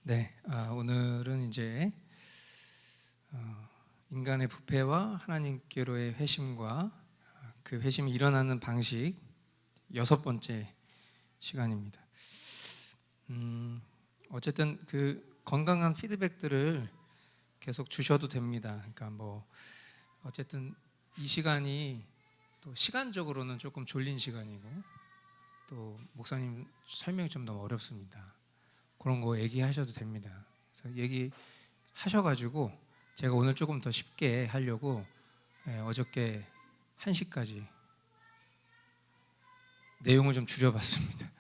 네, 오늘은 이제 인간의 부패와 하나님께로의 회심과 그 회심이 일어나는 방식 6번째 시간입니다. 어쨌든 그 건강한 피드백들을 계속 주셔도 됩니다. 그러니까 뭐 어쨌든 이 시간이 또 시간적으로는 조금 졸린 시간이고 또 목사님 설명이 좀 너무 어렵습니다. 그런 거 얘기하셔도 됩니다. 그래서 얘기하셔가지고 제가 오늘 조금 더 쉽게 하려고 어저께 1시까지 내용을 좀 줄여봤습니다.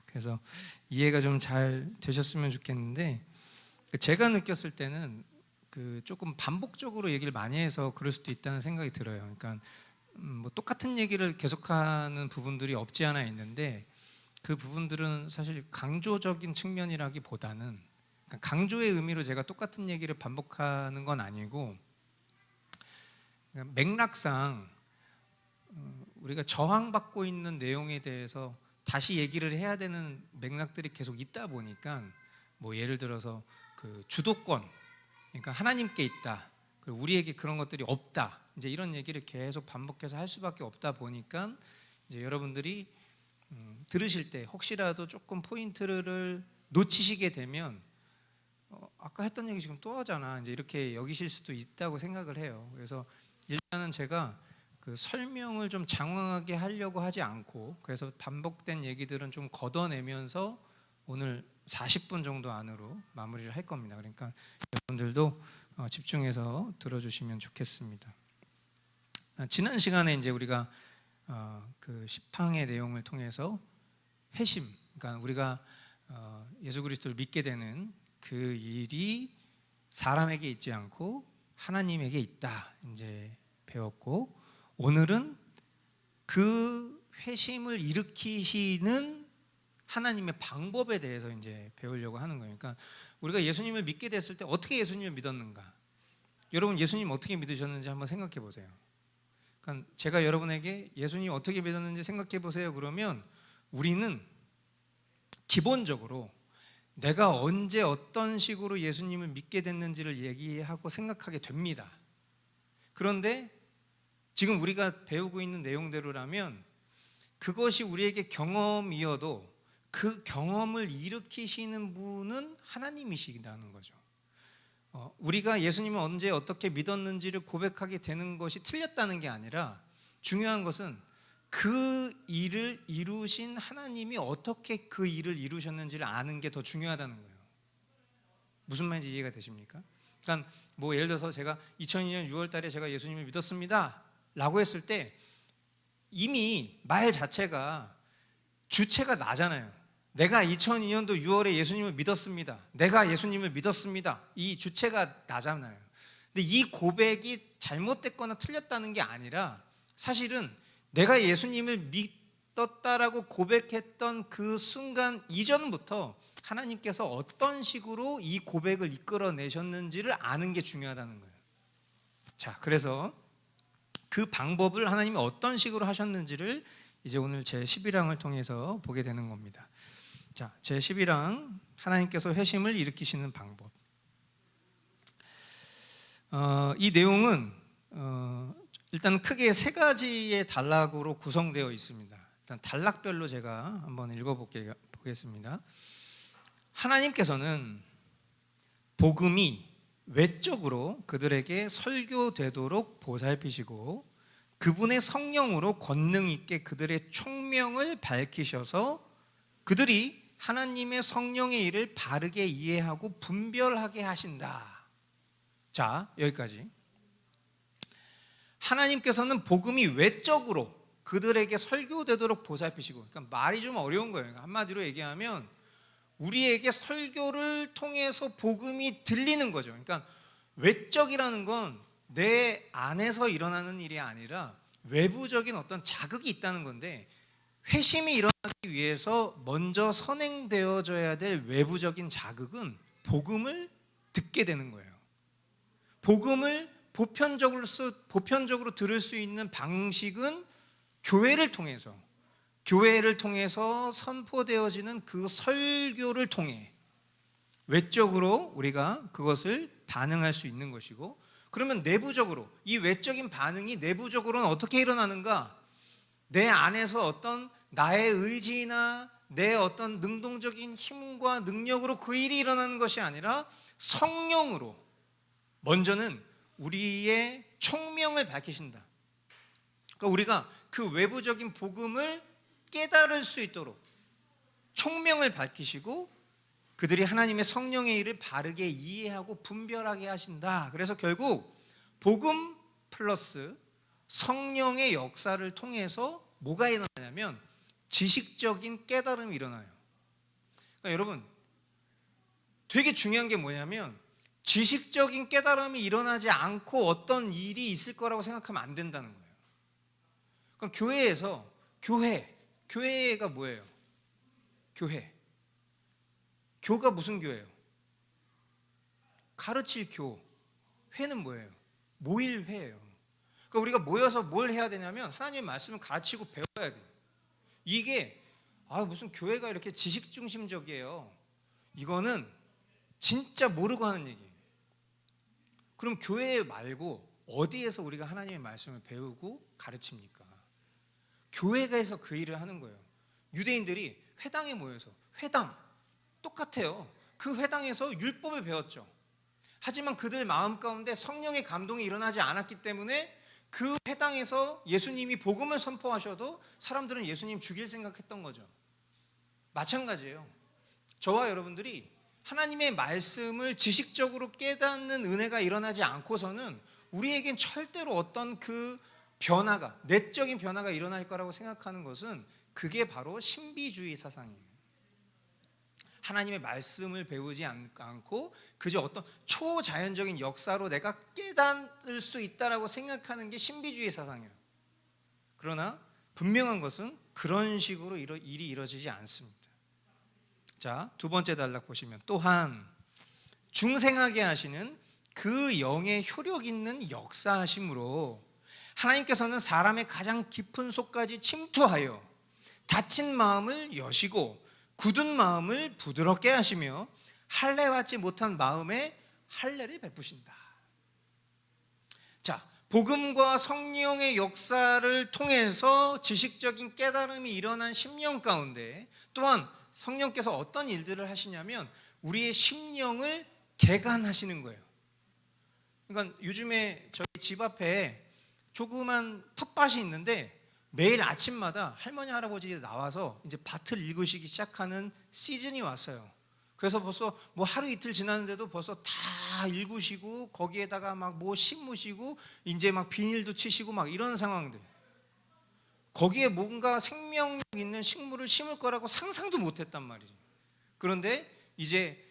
그래서 이해가 좀 잘 되셨으면 좋겠는데, 제가 느꼈을 때는 그 조금 반복적으로 얘기를 많이 해서 그럴 수도 있다는 생각이 들어요. 그러니까 뭐 똑같은 얘기를 계속하는 부분들이 없지 않아 있는데, 그 부분들은 사실 강조적인 측면이라기보다는, 그러니까 강조의 의미로 제가 똑같은 얘기를 반복하는 건 아니고, 맥락상 우리가 저항받고 있는 내용에 대해서 다시 얘기를 해야 되는 맥락들이 계속 있다 보니까, 뭐 예를 들어서 그 주도권, 그러니까 하나님께 있다, 그리고 우리에게 그런 것들이 없다, 이제 이런 얘기를 계속 반복해서 할 수밖에 없다 보니까, 이제 여러분들이 들으실 때 혹시라도 조금 포인트를 놓치시게 되면 아까 했던 얘기 지금 또 하잖아, 이제 이렇게 여기실 수도 있다고 생각을 해요. 그래서 일단은 제가 그 설명을 좀 장황하게 하려고 하지 않고, 그래서 반복된 얘기들은 좀 걷어내면서 오늘 40분 정도 안으로 마무리를 할 겁니다. 그러니까 여러분들도 집중해서 들어주시면 좋겠습니다. 지난 시간에 이제 우리가 그 시팡의 내용을 통해서 회심, 그러니까 우리가 예수 그리스도를 믿게 되는 그 일이 사람에게 있지 않고 하나님에게 있다 이제 배웠고, 오늘은 그 회심을 일으키시는 하나님의 방법에 대해서 이제 배우려고 하는 거예요. 그러니까 우리가 예수님을 믿게 됐을 때 어떻게 예수님을 믿었는가? 여러분 예수님 어떻게 믿으셨는지 한번 생각해 보세요. 그러니까 제가 여러분에게 예수님 어떻게 믿었는지 생각해 보세요 그러면, 우리는 기본적으로 내가 언제 어떤 식으로 예수님을 믿게 됐는지를 얘기하고 생각하게 됩니다. 그런데 지금 우리가 배우고 있는 내용대로라면 그것이 우리에게 경험이어도 그 경험을 일으키시는 분은 하나님이시다는 거죠. 우리가 예수님을 언제 어떻게 믿었는지를 고백하게 되는 것이 틀렸다는 게 아니라, 중요한 것은 그 일을 이루신 하나님이 어떻게 그 일을 이루셨는지를 아는 게 더 중요하다는 거예요. 무슨 말인지 이해가 되십니까? 그러니까 뭐 예를 들어서 제가 2002년 6월 달에 제가 예수님을 믿었습니다 라고 했을 때 이미 말 자체가 주체가 나잖아요. 내가 2002년도 6월에 예수님을 믿었습니다, 내가 예수님을 믿었습니다, 이 주체가 나잖아요. 근데 이 고백이 잘못됐거나 틀렸다는 게 아니라, 사실은 내가 예수님을 믿었다라고 고백했던 그 순간 이전부터 하나님께서 어떤 식으로 이 고백을 이끌어내셨는지를 아는 게 중요하다는 거예요. 자, 그래서 그 방법을 하나님이 어떤 식으로 하셨는지를 이제 오늘 제 11항을 통해서 보게 되는 겁니다. 자, 제 11항, 하나님께서 회심을 일으키시는 방법. 이 내용은 일단 크게 3가지의 단락으로 구성되어 있습니다. 일단 단락별로 제가 한번 읽어보겠습니다. 하나님께서는 복음이 외적으로 그들에게 설교되도록 보살피시고, 그분의 성령으로 권능 있게 그들의 총명을 밝히셔서 그들이 하나님의 성령의 일을 바르게 이해하고 분별하게 하신다. 자, 여기까지. 하나님께서는 복음이 외적으로 그들에게 설교되도록 보살피시고, 그러니까 말이 좀 어려운 거예요. 한마디로 얘기하면 우리에게 설교를 통해서 복음이 들리는 거죠. 그러니까 외적이라는 건 내 안에서 일어나는 일이 아니라 외부적인 어떤 자극이 있다는 건데, 회심이 일어나기 위해서 먼저 선행되어져야 될 외부적인 자극은 복음을 듣게 되는 거예요. 복음을 보편적으로 들을 수 있는 방식은 교회를 통해서 선포되어지는 그 설교를 통해, 외적으로 우리가 그것을 반응할 수 있는 것이고, 그러면 내부적으로 이 외적인 반응이 내부적으로는 어떻게 일어나는가? 내 안에서 어떤 나의 의지나 내 어떤 능동적인 힘과 능력으로 그 일이 일어나는 것이 아니라 성령으로 먼저는 우리의 총명을 밝히신다. 그러니까 우리가 그 외부적인 복음을 깨달을 수 있도록 총명을 밝히시고 그들이 하나님의 성령의 일을 바르게 이해하고 분별하게 하신다. 그래서 결국 복음 플러스 성령의 역사를 통해서 뭐가 일어나냐면 지식적인 깨달음이 일어나요. 그러니까 여러분, 되게 중요한 게 뭐냐면 지식적인 깨달음이 일어나지 않고 어떤 일이 있을 거라고 생각하면 안 된다는 거예요. 그러니까 교회에서 교회가 뭐예요? 교가 무슨 교회예요? 가르칠 교. 회는 뭐예요? 모일 회예요. 그러니까 우리가 모여서 뭘 해야 되냐면 하나님의 말씀을 가르치고 배워야 돼요. 이게 무슨 교회가 이렇게 지식 중심적이에요. 이거는 진짜 모르고 하는 얘기예요. 그럼 교회 말고 어디에서 우리가 하나님의 말씀을 배우고 가르칩니까? 교회에서 그 일을 하는 거예요. 유대인들이 회당에 모여서 회당 똑같아요. 그 회당에서 율법을 배웠죠. 하지만 그들 마음 가운데 성령의 감동이 일어나지 않았기 때문에 그 회당에서 예수님이 복음을 선포하셔도 사람들은 예수님 죽일 생각했던 거죠. 마찬가지예요. 저와 여러분들이 하나님의 말씀을 지식적으로 깨닫는 은혜가 일어나지 않고서는 우리에겐 절대로 어떤 그 변화가, 내적인 변화가 일어날 거라고 생각하는 것은 그게 바로 신비주의 사상이에요. 하나님의 말씀을 배우지 않고 그저 어떤 초자연적인 역사로 내가 깨닫을 수 있다라고 생각하는 게 신비주의 사상이에요. 그러나 분명한 것은 그런 식으로 일이 이루어지지 않습니다. 자, 두 번째 단락 보시면 또한 중생하게 하시는 그 영의 효력 있는 역사하심으로 하나님께서는 사람의 가장 깊은 속까지 침투하여 다친 마음을 여시고 굳은 마음을 부드럽게 하시며 할례 받지 못한 마음에 할례를 베푸신다. 자, 복음과 성령의 역사를 통해서 지식적인 깨달음이 일어난 심령 가운데 또한 성령께서 어떤 일들을 하시냐면 우리의 심령을 개간하시는 거예요. 그러니까 요즘에 저희 집 앞에 조그만 텃밭이 있는데 매일 아침마다 할머니 할아버지들이 나와서 이제 밭을 읽으시기 시작하는 시즌이 왔어요. 그래서 벌써 뭐 하루 이틀 지났는데도 벌써 다 읽으시고 거기에다가 막 뭐 심으시고 이제 막 비닐도 치시고 막 이런 상황들. 거기에 뭔가 생명력 있는 식물을 심을 거라고 상상도 못했단 말이죠. 그런데 이제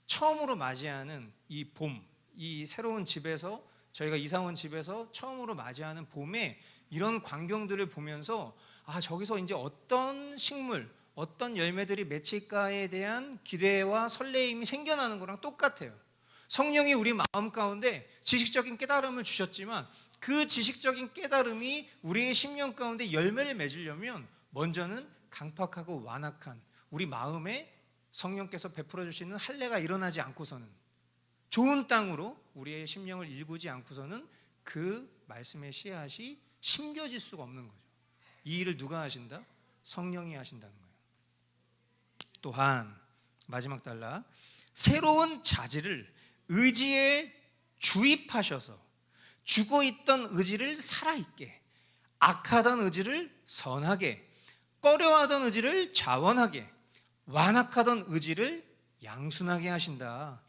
처음으로 맞이하는 이 봄, 이 새로운 집에서 저희가 이사 온 집에서 처음으로 맞이하는 봄에 이런 광경들을 보면서 저기서 이제 어떤 식물, 어떤 열매들이 맺힐까에 대한 기대와 설레임이 생겨나는 거랑 똑같아요. 성령이 우리 마음 가운데 지식적인 깨달음을 주셨지만 그 지식적인 깨달음이 우리의 심령 가운데 열매를 맺으려면 먼저는 강팍하고 완악한 우리 마음에 성령께서 베풀어 주시는 할례가 일어나지 않고서는, 좋은 땅으로 우리의 심령을 일구지 않고서는 그 말씀의 씨앗이 심겨질 수가 없는 거죠. 이 일을 누가 하신다? 성령이 하신다는 거예요. 또한 마지막 단락, 새로운 자질을 의지에 주입하셔서 죽어있던 의지를 살아있게, 악하던 의지를 선하게, 꺼려하던 의지를 자원하게, 완악하던 의지를 양순하게 하신다.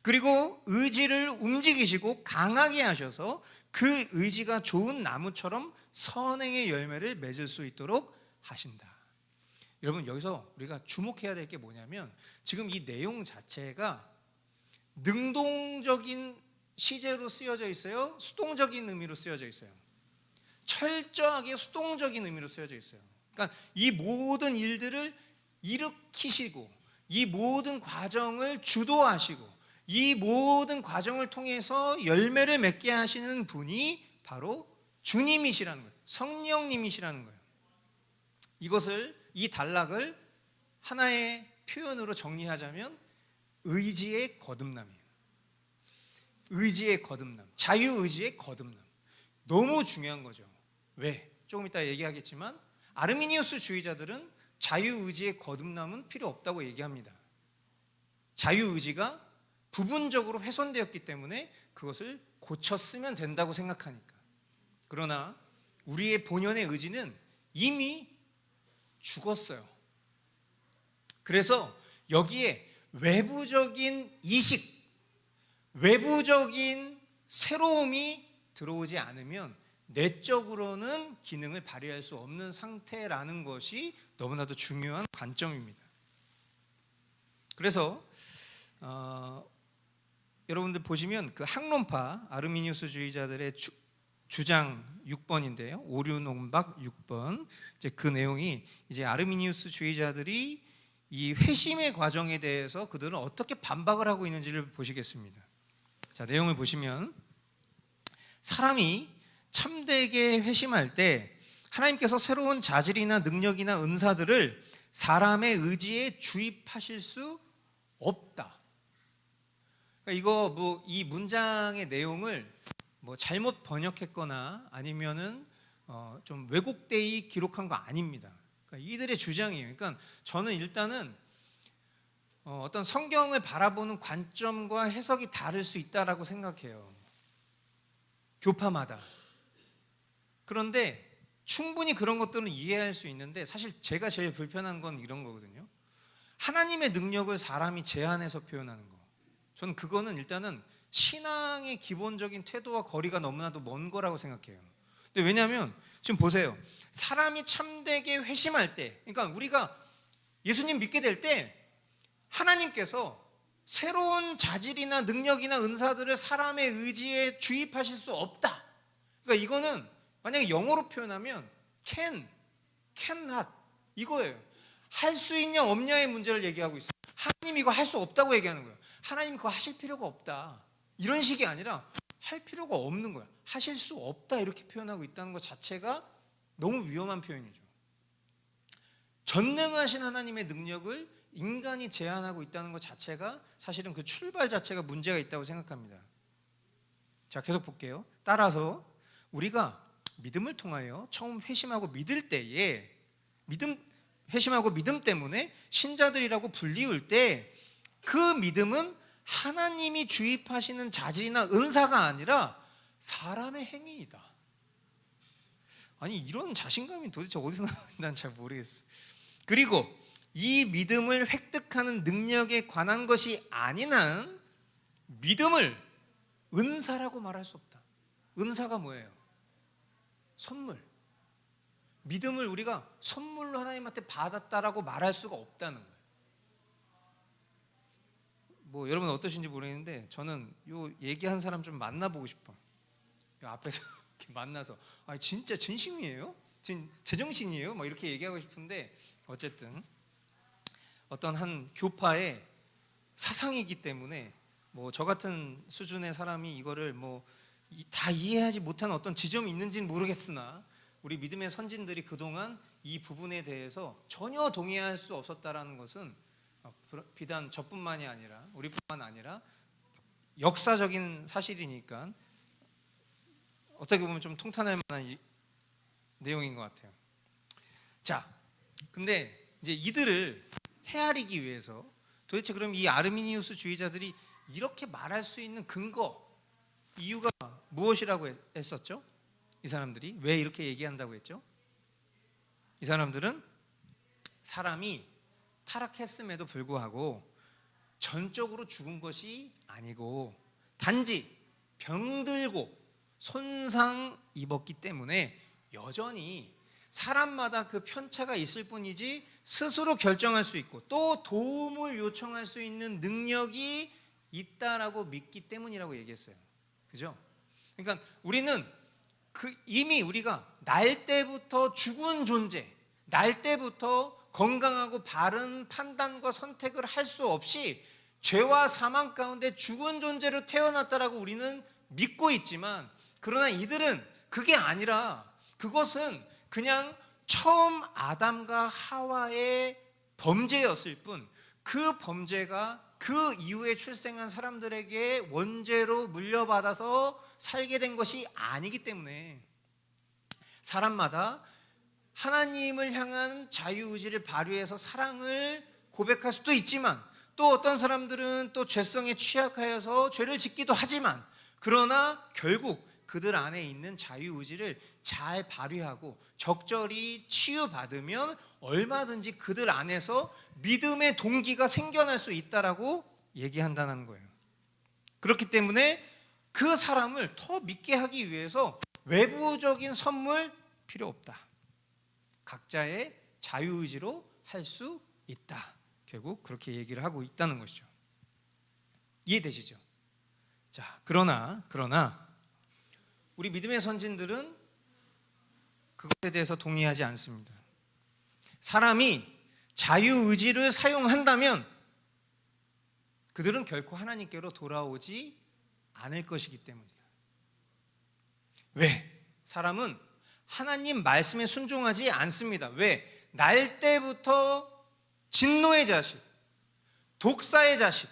그리고 의지를 움직이시고 강하게 하셔서 그 의지가 좋은 나무처럼 선행의 열매를 맺을 수 있도록 하신다. 여러분, 여기서 우리가 주목해야 될 게 뭐냐면 지금 이 내용 자체가 능동적인 시제로 쓰여져 있어요? 수동적인 의미로 쓰여져 있어요? 철저하게 수동적인 의미로 쓰여져 있어요. 그러니까 이 모든 일들을 일으키시고 이 모든 과정을 주도하시고 이 모든 과정을 통해서 열매를 맺게 하시는 분이 바로 주님이시라는 거예요. 성령님이시라는 거예요. 이 단락을 하나의 표현으로 정리하자면 의지의 거듭남이에요. 의지의 거듭남, 자유의지의 거듭남. 너무 중요한 거죠. 왜? 조금 이따 얘기하겠지만 아르미니우스 주의자들은 자유의지의 거듭남은 필요 없다고 얘기합니다. 자유의지가 부분적으로 훼손되었기 때문에 그것을 고쳤으면 된다고 생각하니까. 그러나 우리의 본연의 의지는 이미 죽었어요. 그래서 여기에 외부적인 이식, 외부적인 새로움이 들어오지 않으면 내적으로는 기능을 발휘할 수 없는 상태라는 것이 너무나도 중요한 관점입니다. 그래서 여러분들 보시면 그 학론파 아르미니우스주의자들의 주장 6번인데요. 오류논박 6번. 이제 그 내용이 이제 아르미니우스주의자들이 이 회심의 과정에 대해서 그들은 어떻게 반박을 하고 있는지를 보시겠습니다. 자, 내용을 보시면 사람이 참되게 회심할 때 하나님께서 새로운 자질이나 능력이나 은사들을 사람의 의지에 주입하실 수 없다. 그러니까 이거 이 문장의 내용을 잘못 번역했거나 아니면은 좀 왜곡되이 기록한 거 아닙니다. 그러니까 이들의 주장이에요. 그러니까 저는 일단은 어떤 성경을 바라보는 관점과 해석이 다를 수 있다라고 생각해요. 교파마다. 그런데 충분히 그런 것들은 이해할 수 있는데 사실 제가 제일 불편한 건 이런 거거든요. 하나님의 능력을 사람이 제한해서 표현하는 거. 저는 그거는 일단은 신앙의 기본적인 태도와 거리가 너무나도 먼 거라고 생각해요. 근데 왜냐하면 지금 보세요. 사람이 참되게 회심할 때, 그러니까 우리가 예수님 믿게 될 때 하나님께서 새로운 자질이나 능력이나 은사들을 사람의 의지에 주입하실 수 없다. 그러니까 이거는 만약에 영어로 표현하면 cannot 이거예요. 할 수 있냐 없냐의 문제를 얘기하고 있어요. 하나님 이거 할 수 없다고 얘기하는 거예요. 하나님 그거 하실 필요가 없다. 이런 식이 아니라 할 필요가 없는 거야. 하실 수 없다 이렇게 표현하고 있다는 것 자체가 너무 위험한 표현이죠. 전능하신 하나님의 능력을 인간이 제한하고 있다는 것 자체가 사실은 그 출발 자체가 문제가 있다고 생각합니다. 자, 계속 볼게요. 따라서 우리가 믿음을 통하여 처음 회심하고 믿을 때에 회심하고 믿음 때문에 신자들이라고 불리울 때 그 믿음은 하나님이 주입하시는 자질이나 은사가 아니라 사람의 행위이다. 아니 이런 자신감이 도대체 어디서 나오는지 난 잘 모르겠어. 그리고 이 믿음을 획득하는 능력에 관한 것이 아닌 한 믿음을 은사라고 말할 수 없다. 은사가 뭐예요? 선물. 믿음을 우리가 선물로 하나님한테 받았다라고 말할 수가 없다는 거예요. 여러분 어떠신지 모르겠는데 저는 요 얘기한 사람 좀 만나보고 싶어. 요 앞에서 이렇게 만나서 진짜 진심이에요? 제정신이에요? 이렇게 얘기하고 싶은데 어쨌든 어떤 한 교파의 사상이기 때문에 저 같은 수준의 사람이 이거를 다 이해하지 못한 어떤 지점이 있는지는 모르겠으나 우리 믿음의 선진들이 그동안 이 부분에 대해서 전혀 동의할 수 없었다라는 것은 비단 저뿐만이 아니라 우리뿐만 아니라 역사적인 사실이니까 어떻게 보면 좀 통탄할 만한 내용인 것 같아요. 자, 근데 이제 이들을 헤아리기 위해서 도대체 그럼 이 아르미니우스 주의자들이 이렇게 말할 수 있는 근거, 이유가 무엇이라고 했었죠? 이 사람들이 왜 이렇게 얘기한다고 했죠? 이 사람들은 사람이 타락했음에도 불구하고 전적으로 죽은 것이 아니고 단지 병들고 손상 입었기 때문에 여전히 사람마다 그 편차가 있을 뿐이지 스스로 결정할 수 있고 또 도움을 요청할 수 있는 능력이 있다라고 믿기 때문이라고 얘기했어요. 그죠? 그러니까 우리는 이미 우리가 날 때부터 죽은 존재, 날 때부터 건강하고 바른 판단과 선택을 할 수 없이 죄와 사망 가운데 죽은 존재로 태어났다라고 우리는 믿고 있지만, 그러나 이들은 그게 아니라 그것은 그냥 처음 아담과 하와의 범죄였을 뿐 그 범죄가 그 이후에 출생한 사람들에게 원죄로 물려받아서 살게 된 것이 아니기 때문에 사람마다 하나님을 향한 자유의지를 발휘해서 사랑을 고백할 수도 있지만, 또 어떤 사람들은 또 죄성에 취약하여서 죄를 짓기도 하지만, 그러나 결국 그들 안에 있는 자유의지를 잘 발휘하고 적절히 치유받으면 얼마든지 그들 안에서 믿음의 동기가 생겨날 수 있다라고 얘기한다는 거예요. 그렇기 때문에 그 사람을 더 믿게 하기 위해서 외부적인 선물 필요 없다. 각자의 자유의지로 할 수 있다. 결국 그렇게 얘기를 하고 있다는 것이죠. 이해되시죠? 자, 그러나 우리 믿음의 선진들은 그것에 대해서 동의하지 않습니다. 사람이 자유의지를 사용한다면 그들은 결코 하나님께로 돌아오지 않을 것이기 때문이다. 왜? 사람은 하나님 말씀에 순종하지 않습니다. 왜? 날 때부터 진노의 자식, 독사의 자식,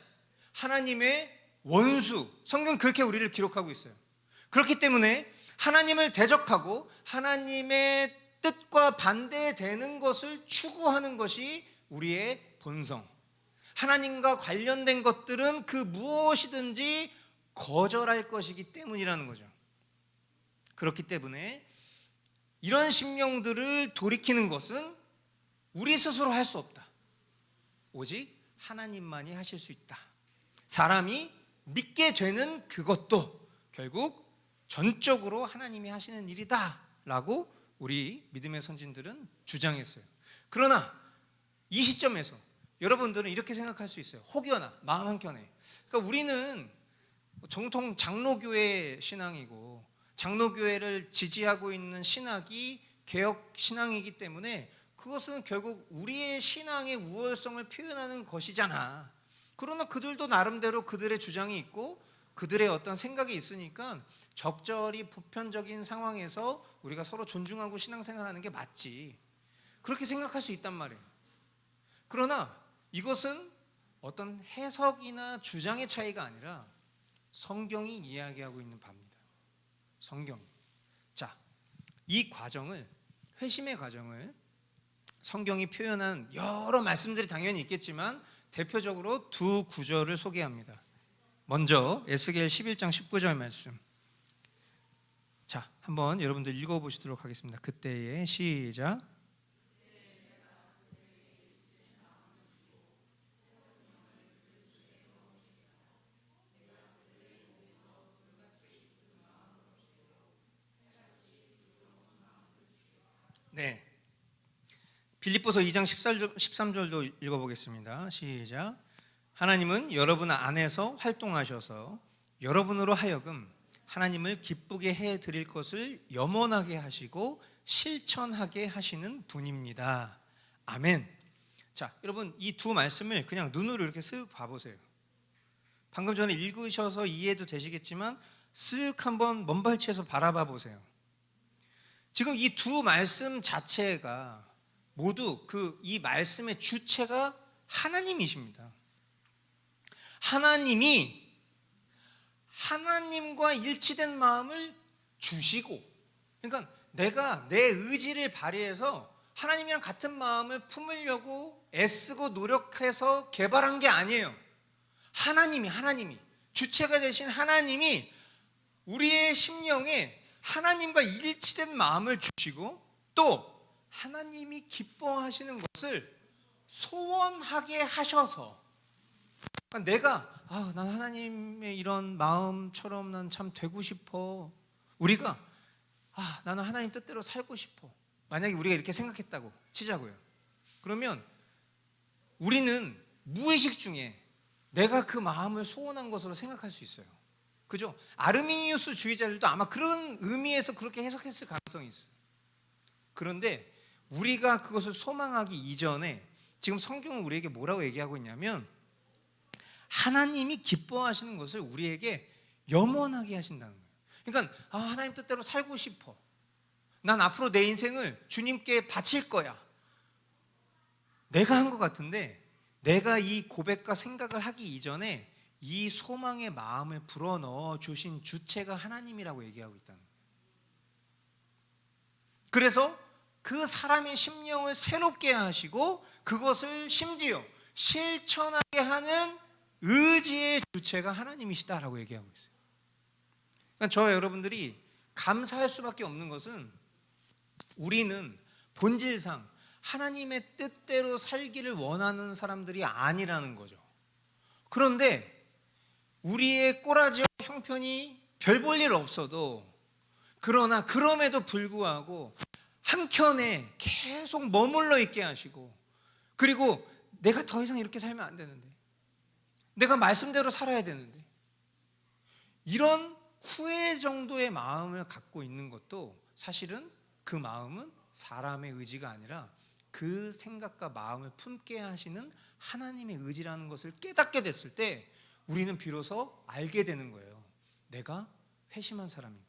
하나님의 원수, 성경 그렇게 우리를 기록하고 있어요. 그렇기 때문에 하나님을 대적하고 하나님의 뜻과 반대되는 것을 추구하는 것이 우리의 본성. 하나님과 관련된 것들은 그 무엇이든지 거절할 것이기 때문이라는 거죠. 그렇기 때문에 이런 심령들을 돌이키는 것은 우리 스스로 할 수 없다. 오직 하나님만이 하실 수 있다. 사람이 믿게 되는 그것도 결국 전적으로 하나님이 하시는 일이다 라고 우리 믿음의 선진들은 주장했어요. 그러나 이 시점에서 여러분들은 이렇게 생각할 수 있어요. 혹여나 마음 한켠에, 그러니까 우리는 정통 장로교회 신앙이고 장로교회를 지지하고 있는 신학이 개혁 신앙이기 때문에 그것은 결국 우리의 신앙의 우월성을 표현하는 것이잖아. 그러나 그들도 나름대로 그들의 주장이 있고 그들의 어떤 생각이 있으니까 적절히 보편적인 상황에서 우리가 서로 존중하고 신앙생활하는 게 맞지, 그렇게 생각할 수 있단 말이에요. 그러나 이것은 어떤 해석이나 주장의 차이가 아니라 성경이 이야기하고 있는 바입니다. 성경. 자, 이 과정을, 회심의 과정을 성경이 표현한 여러 말씀들이 당연히 있겠지만 대표적으로 두 구절을 소개합니다. 먼저 에스겔 11장 19절 말씀. 자, 한번 여러분들 읽어보시도록 하겠습니다. 그때의 시작. 네, 빌립보서 2장 13절도 읽어보겠습니다. 시작. 하나님은 여러분 안에서 활동하셔서 여러분으로 하여금 하나님을 기쁘게 해드릴 것을 염원하게 하시고 실천하게 하시는 분입니다. 아멘. 자, 여러분 이 두 말씀을 그냥 눈으로 이렇게 쓱 봐보세요. 방금 전에 읽으셔서 이해도 되시겠지만 쓱 한번 먼발치에서 바라봐 보세요. 지금 이 두 말씀 자체가 모두 이 말씀의 주체가 하나님이십니다. 하나님이 하나님과 일치된 마음을 주시고, 그러니까 내가 내 의지를 발휘해서 하나님이랑 같은 마음을 품으려고 애쓰고 노력해서 개발한 게 아니에요. 하나님이 주체가 되신 하나님이 우리의 심령에 하나님과 일치된 마음을 주시고 또 하나님이 기뻐하시는 것을 소원하게 하셔서, 그러니까 내가 난 하나님의 이런 마음처럼 난 참 되고 싶어, 우리가 나는 하나님 뜻대로 살고 싶어, 만약에 우리가 이렇게 생각했다고 치자고요. 그러면 우리는 무의식 중에 내가 그 마음을 소원한 것으로 생각할 수 있어요. 그죠? 아르미니우스 주의자들도 아마 그런 의미에서 그렇게 해석했을 가능성이 있어요. 그런데 우리가 그것을 소망하기 이전에 지금 성경은 우리에게 뭐라고 얘기하고 있냐면 하나님이 기뻐하시는 것을 우리에게 염원하게 하신다는 거예요. 그러니까 하나님 뜻대로 살고 싶어, 난 앞으로 내 인생을 주님께 바칠 거야, 내가 한 것 같은데 내가 이 고백과 생각을 하기 이전에 이 소망의 마음을 불어넣어 주신 주체가 하나님이라고 얘기하고 있다는 거예요. 그래서 그 사람의 심령을 새롭게 하시고 그것을 심지어 실천하게 하는 의지의 주체가 하나님이시다라고 얘기하고 있어요. 그러니까 저와 여러분들이 감사할 수밖에 없는 것은 우리는 본질상 하나님의 뜻대로 살기를 원하는 사람들이 아니라는 거죠. 그런데 우리의 꼬라지와 형편이 별 볼 일 없어도, 그러나 그럼에도 불구하고 한켠에 계속 머물러 있게 하시고, 그리고 내가 더 이상 이렇게 살면 안 되는데, 내가 말씀대로 살아야 되는데, 이런 후회 정도의 마음을 갖고 있는 것도 사실은 그 마음은 사람의 의지가 아니라 그 생각과 마음을 품게 하시는 하나님의 의지라는 것을 깨닫게 됐을 때 우리는 비로소 알게 되는 거예요. 내가 회심한 사람이구나.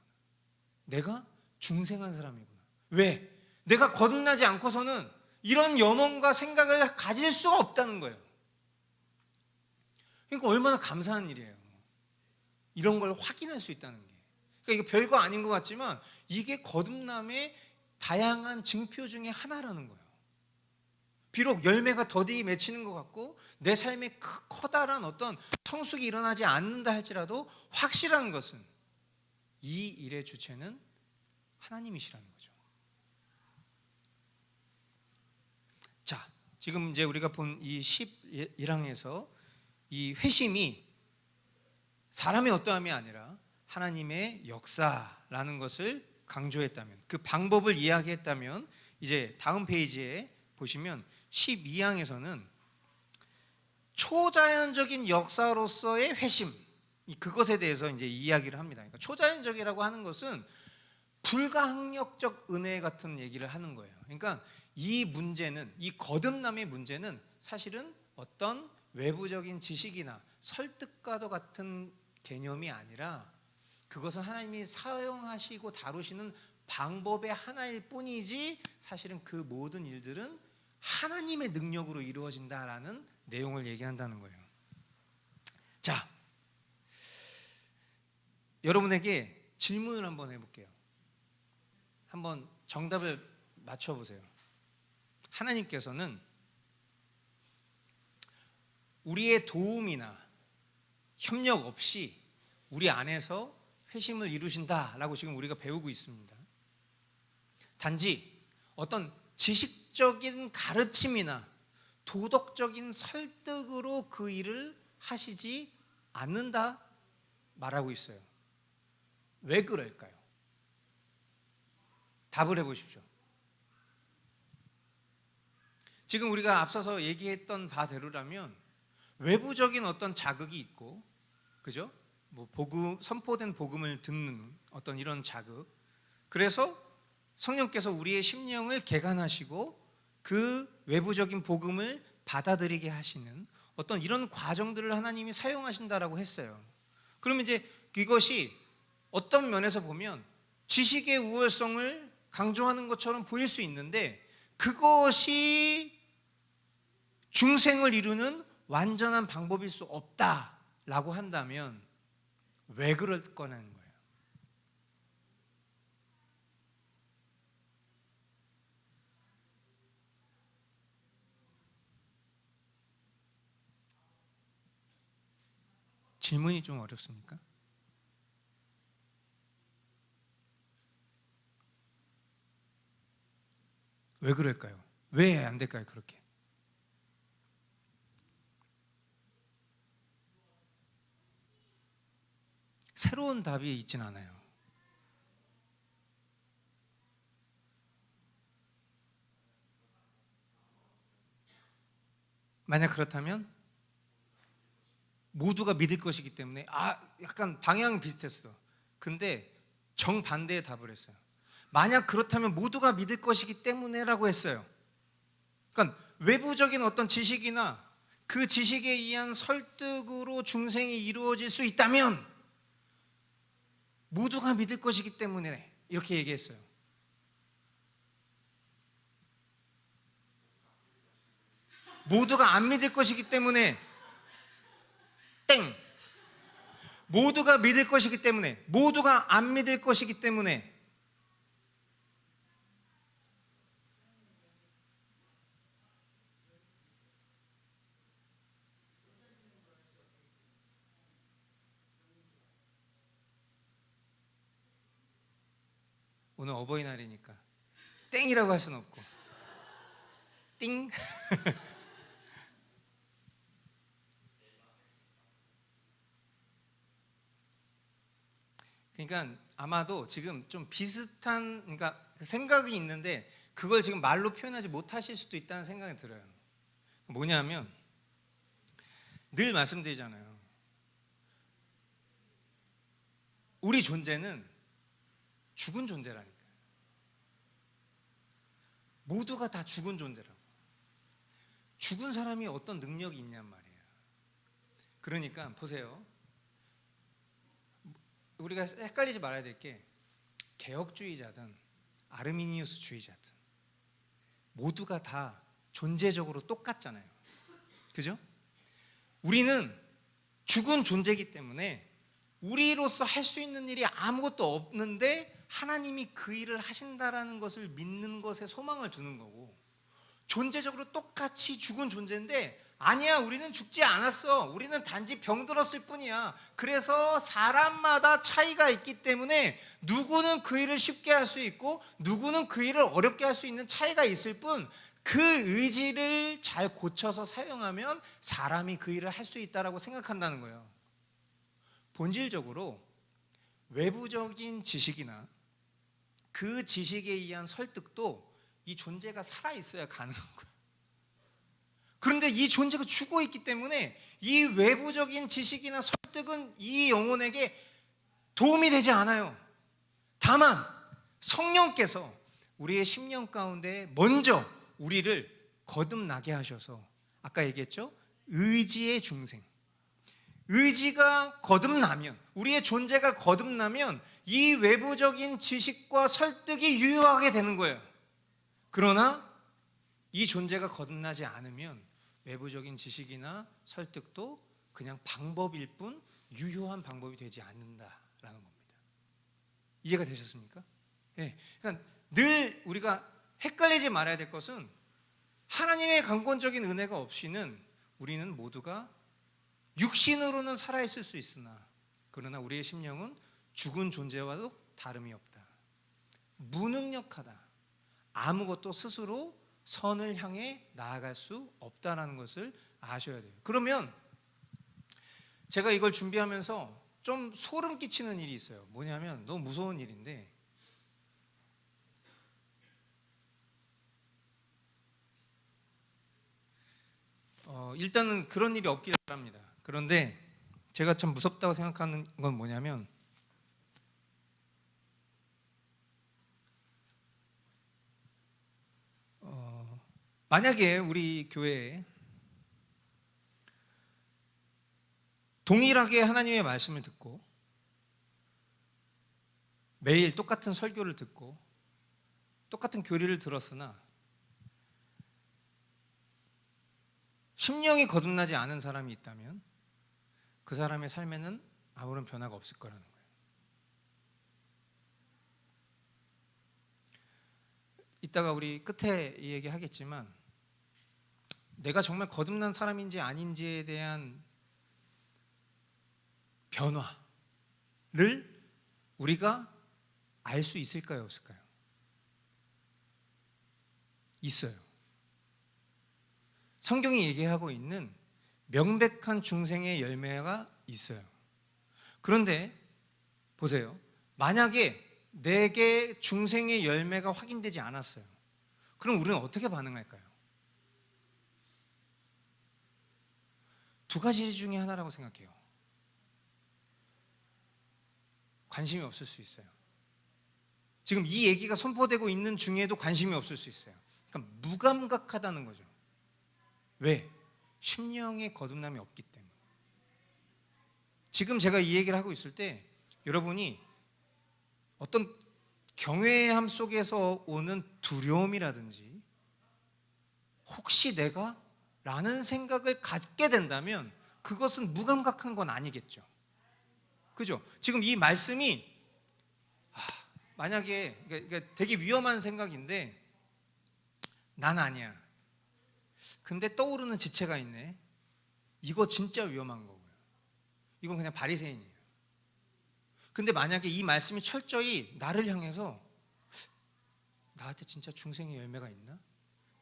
내가 중생한 사람이구나. 왜? 내가 거듭나지 않고서는 이런 염원과 생각을 가질 수가 없다는 거예요. 그러니까 얼마나 감사한 일이에요. 이런 걸 확인할 수 있다는 게. 그러니까 이게 별거 아닌 것 같지만 이게 거듭남의 다양한 징표 중에 하나라는 거예요. 비록 열매가 더디 맺히는 것 같고 내 삶에 커다란 어떤 성숙이 일어나지 않는다 할지라도 확실한 것은 이 일의 주체는 하나님이시라는 거죠. 자, 지금 이제 우리가 본 이 11항에서 이 회심이 사람의 어떠함이 아니라 하나님의 역사라는 것을 강조했다면, 그 방법을 이야기했다면, 이제 다음 페이지에 보시면 12항에서는 초자연적인 역사로서의 회심, 그것에 대해서 이제 이야기를 합니다. 그러니까 초자연적이라고 하는 것은 불가항력적 은혜 같은 얘기를 하는 거예요. 그러니까 이 문제는, 이 거듭남의 문제는 사실은 어떤 외부적인 지식이나 설득과도 같은 개념이 아니라 그것은 하나님이 사용하시고 다루시는 방법의 하나일 뿐이지 사실은 그 모든 일들은 하나님의 능력으로 이루어진다라는 내용을 얘기한다는 거예요. 자, 여러분에게 질문을 한번 해볼게요. 한번 정답을 맞춰보세요. 하나님께서는 우리의 도움이나 협력 없이 우리 안에서 회심을 이루신다라고 지금 우리가 배우고 있습니다. 단지 어떤 지식적인 가르침이나 도덕적인 설득으로 그 일을 하시지 않는다 말하고 있어요. 왜 그럴까요? 답을 해보십시오. 지금 우리가 앞서서 얘기했던 바대로라면 외부적인 어떤 자극이 있고, 그죠? 뭐 선포된 복음을 듣는 어떤 이런 자극, 그래서 성령께서 우리의 심령을 개간하시고 그 외부적인 복음을 받아들이게 하시는 어떤 이런 과정들을 하나님이 사용하신다라고 했어요. 그러면 이제 이것이 어떤 면에서 보면 지식의 우월성을 강조하는 것처럼 보일 수 있는데, 그것이 중생을 이루는 완전한 방법일 수 없다라고 한다면 왜 그럴 거냐는 거예요. 질문이 좀 어렵습니까? 왜 그럴까요? 왜 안 될까요? 그렇게. 새로운 답이 있진 않아요. 만약 그렇다면 모두가 믿을 것이기 때문에, 약간 방향은 비슷했어. 근데 정반대의 답을 했어요. 만약 그렇다면 모두가 믿을 것이기 때문에라고 했어요. 그러니까 외부적인 어떤 지식이나 그 지식에 의한 설득으로 중생이 이루어질 수 있다면 모두가 믿을 것이기 때문에 이렇게 얘기했어요. 모두가 안 믿을 것이기 때문에 땡. 모두가 믿을 것이기 때문에, 모두가 안 믿을 것이기 때문에. 오늘 어버이날이니까 땡이라고 할 수는 없고 띵. 그러니까 아마도 지금 좀 비슷한, 그러니까 생각이 있는데 그걸 지금 말로 표현하지 못하실 수도 있다는 생각이 들어요. 뭐냐면 늘 말씀드리잖아요. 우리 존재는 죽은 존재라니까. 모두가 다 죽은 존재라고. 죽은 사람이 어떤 능력이 있냔 말이에요. 그러니까 보세요. 우리가 헷갈리지 말아야 될 게, 개혁주의자든 아르미니우스주의자든 모두가 다 존재적으로 똑같잖아요. 그죠? 우리는 죽은 존재이기 때문에 우리로서 할 수 있는 일이 아무것도 없는데 하나님이 그 일을 하신다라는 것을 믿는 것에 소망을 두는 거고, 존재적으로 똑같이 죽은 존재인데 아니야, 우리는 죽지 않았어, 우리는 단지 병들었을 뿐이야. 그래서 사람마다 차이가 있기 때문에 누구는 그 일을 쉽게 할 수 있고 누구는 그 일을 어렵게 할 수 있는 차이가 있을 뿐, 그 의지를 잘 고쳐서 사용하면 사람이 그 일을 할 수 있다라고 생각한다는 거예요. 본질적으로 외부적인 지식이나 그 지식에 의한 설득도 이 존재가 살아있어야 가능한 거예요. 그런데 이 존재가 죽어 있기 때문에 이 외부적인 지식이나 설득은 이 영혼에게 도움이 되지 않아요. 다만 성령께서 우리의 심령 가운데 먼저 우리를 거듭나게 하셔서, 아까 얘기했죠? 의지의 중생. 의지가 거듭나면, 우리의 존재가 거듭나면 이 외부적인 지식과 설득이 유효하게 되는 거예요. 그러나 이 존재가 거듭나지 않으면 외부적인 지식이나 설득도 그냥 방법일 뿐 유효한 방법이 되지 않는다라는 겁니다. 이해가 되셨습니까? 네. 그러니까 늘 우리가 헷갈리지 말아야 될 것은, 하나님의 강권적인 은혜가 없이는 우리는 모두가 육신으로는 살아있을 수 있으나, 그러나 우리의 심령은 죽은 존재와도 다름이 없다. 무능력하다. 아무것도 스스로 선을 향해 나아갈 수 없다는 것을 아셔야 돼요. 그러면 제가 이걸 준비하면서 좀 소름 끼치는 일이 있어요. 뭐냐면 너무 무서운 일인데, 일단은 그런 일이 없기를 바랍니다. 그런데 제가 참 무섭다고 생각하는 건 뭐냐면, 만약에 우리 교회에 동일하게 하나님의 말씀을 듣고 매일 똑같은 설교를 듣고 똑같은 교리를 들었으나 심령이 거듭나지 않은 사람이 있다면 그 사람의 삶에는 아무런 변화가 없을 거라는 거예요. 이따가 우리 끝에 이 얘기 하겠지만, 내가 정말 거듭난 사람인지 아닌지에 대한 변화를 우리가 알 수 있을까요, 없을까요? 있어요. 성경이 얘기하고 있는 명백한 중생의 열매가 있어요. 그런데 보세요. 만약에 내게 중생의 열매가 확인되지 않았어요. 그럼 우리는 어떻게 반응할까요? 두 가지 중에 하나라고 생각해요. 관심이 없을 수 있어요. 지금 이 얘기가 선포되고 있는 중에도 관심이 없을 수 있어요. 그러니까 무감각하다는 거죠. 왜? 심령의 거듭남이 없기 때문에. 지금 제가 이 얘기를 하고 있을 때 여러분이 어떤 경외함 속에서 오는 두려움이라든지, 혹시 내가 라는 생각을 갖게 된다면 그것은 무감각한 건 아니겠죠. 그죠? 지금 이 말씀이 만약에 되게 위험한 생각인데, 난 아니야, 근데 떠오르는 지체가 있네, 이거 진짜 위험한 거고요. 이건 그냥 바리새인이에요. 근데 만약에 이 말씀이 철저히 나를 향해서 나한테 진짜 중생의 열매가 있나?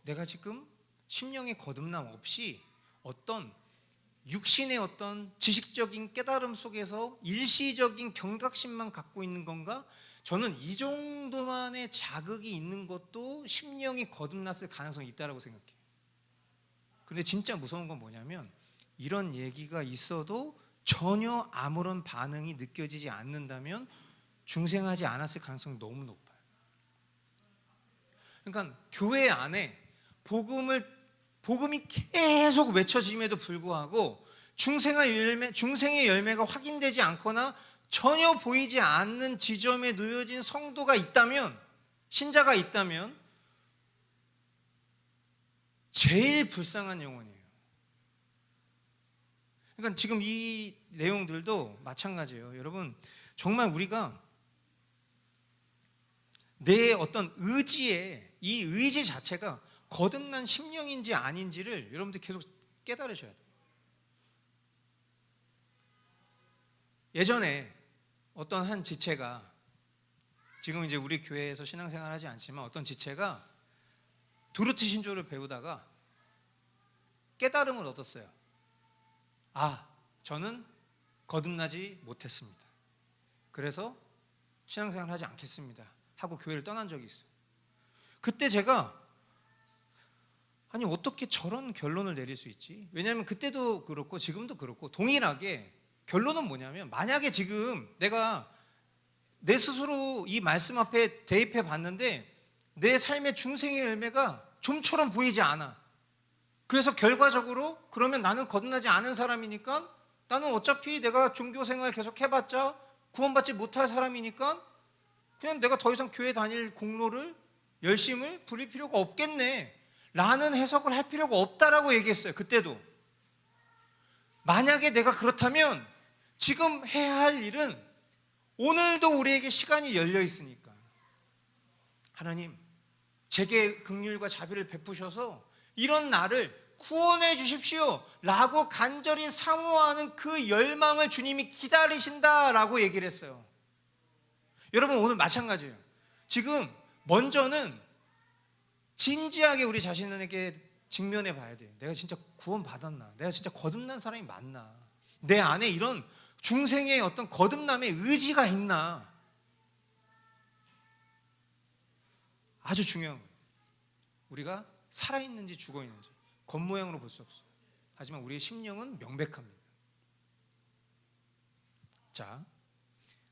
내가 지금 심령의 거듭남 없이 어떤 육신의 어떤 지식적인 깨달음 속에서 일시적인 경각심만 갖고 있는 건가? 저는 이 정도만의 자극이 있는 것도 심령이 거듭났을 가능성이 있다고 생각해요. 근데 진짜 무서운 건 뭐냐면, 이런 얘기가 있어도 전혀 아무런 반응이 느껴지지 않는다면 중생하지 않았을 가능성이 너무 높아요. 그러니까 교회 안에 복음이 계속 외쳐짐에도 불구하고 중생의 열매가 확인되지 않거나 전혀 보이지 않는 지점에 놓여진 성도가 있다면, 신자가 있다면 제일 불쌍한 영혼이에요. 그러니까 지금 이 내용들도 마찬가지예요. 여러분, 정말 우리가 내 어떤 의지에, 이 의지 자체가 거듭난 심령인지 아닌지를 여러분들 계속 깨달으셔야 돼요. 예전에 어떤 한 지체가, 지금 이제 우리 교회에서 신앙생활 하지 않지만 어떤 지체가 도르트 신조를 배우다가 깨달음을 얻었어요. 저는 거듭나지 못했습니다. 그래서 신앙생활 하지 않겠습니다 하고 교회를 떠난 적이 있어요. 그때 제가 어떻게 저런 결론을 내릴 수 있지? 왜냐하면 그때도 그렇고 지금도 그렇고 동일하게 결론은 뭐냐면, 만약에 지금 내가 내 스스로 이 말씀 앞에 대입해 봤는데 내 삶의 중생의 열매가 좀처럼 보이지 않아. 그래서 결과적으로 그러면 나는 거듭나지 않은 사람이니까, 나는 어차피 내가 종교생활 계속 해봤자 구원받지 못할 사람이니까 그냥 내가 더 이상 교회 다닐 공로를, 열심을 부릴 필요가 없겠네 라는 해석을 할 필요가 없다라고 얘기했어요. 그때도. 만약에 내가 그렇다면 지금 해야 할 일은, 오늘도 우리에게 시간이 열려 있으니까 하나님 제게 긍휼과 자비를 베푸셔서 이런 나를 구원해 주십시오 라고 간절히 사모하는 그 열망을 주님이 기다리신다라고 얘기를 했어요. 여러분, 오늘 마찬가지예요. 지금 먼저는 진지하게 우리 자신에게 직면해 봐야 돼요. 내가 진짜 구원 받았나? 내가 진짜 거듭난 사람이 맞나? 내 안에 이런 중생의 어떤 거듭남의 의지가 있나? 아주 중요한 거예요. 우리가 살아있는지 죽어있는지 겉모양으로 볼 수 없어요. 하지만 우리의 심령은 명백합니다. 자,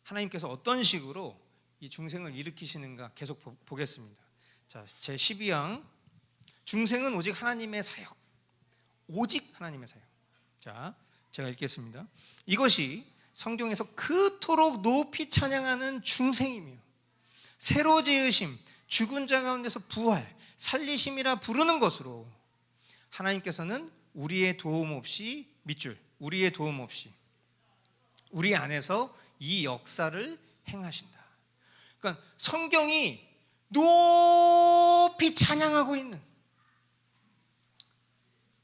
하나님께서 어떤 식으로 이 중생을 일으키시는가 계속 보겠습니다. 자, 제 12항, 중생은 오직 하나님의 사역. 오직 하나님의 사역. 자, 제가 읽겠습니다. 이것이 성경에서 그토록 높이 찬양하는 중생이며 새로 지으심, 죽은 자 가운데서 부활, 살리심이라 부르는 것으로 하나님께서는 우리의 도움 없이, 밑줄, 우리의 도움 없이 우리 안에서 이 역사를 행하신다. 그러니까 성경이 높이 찬양하고 있는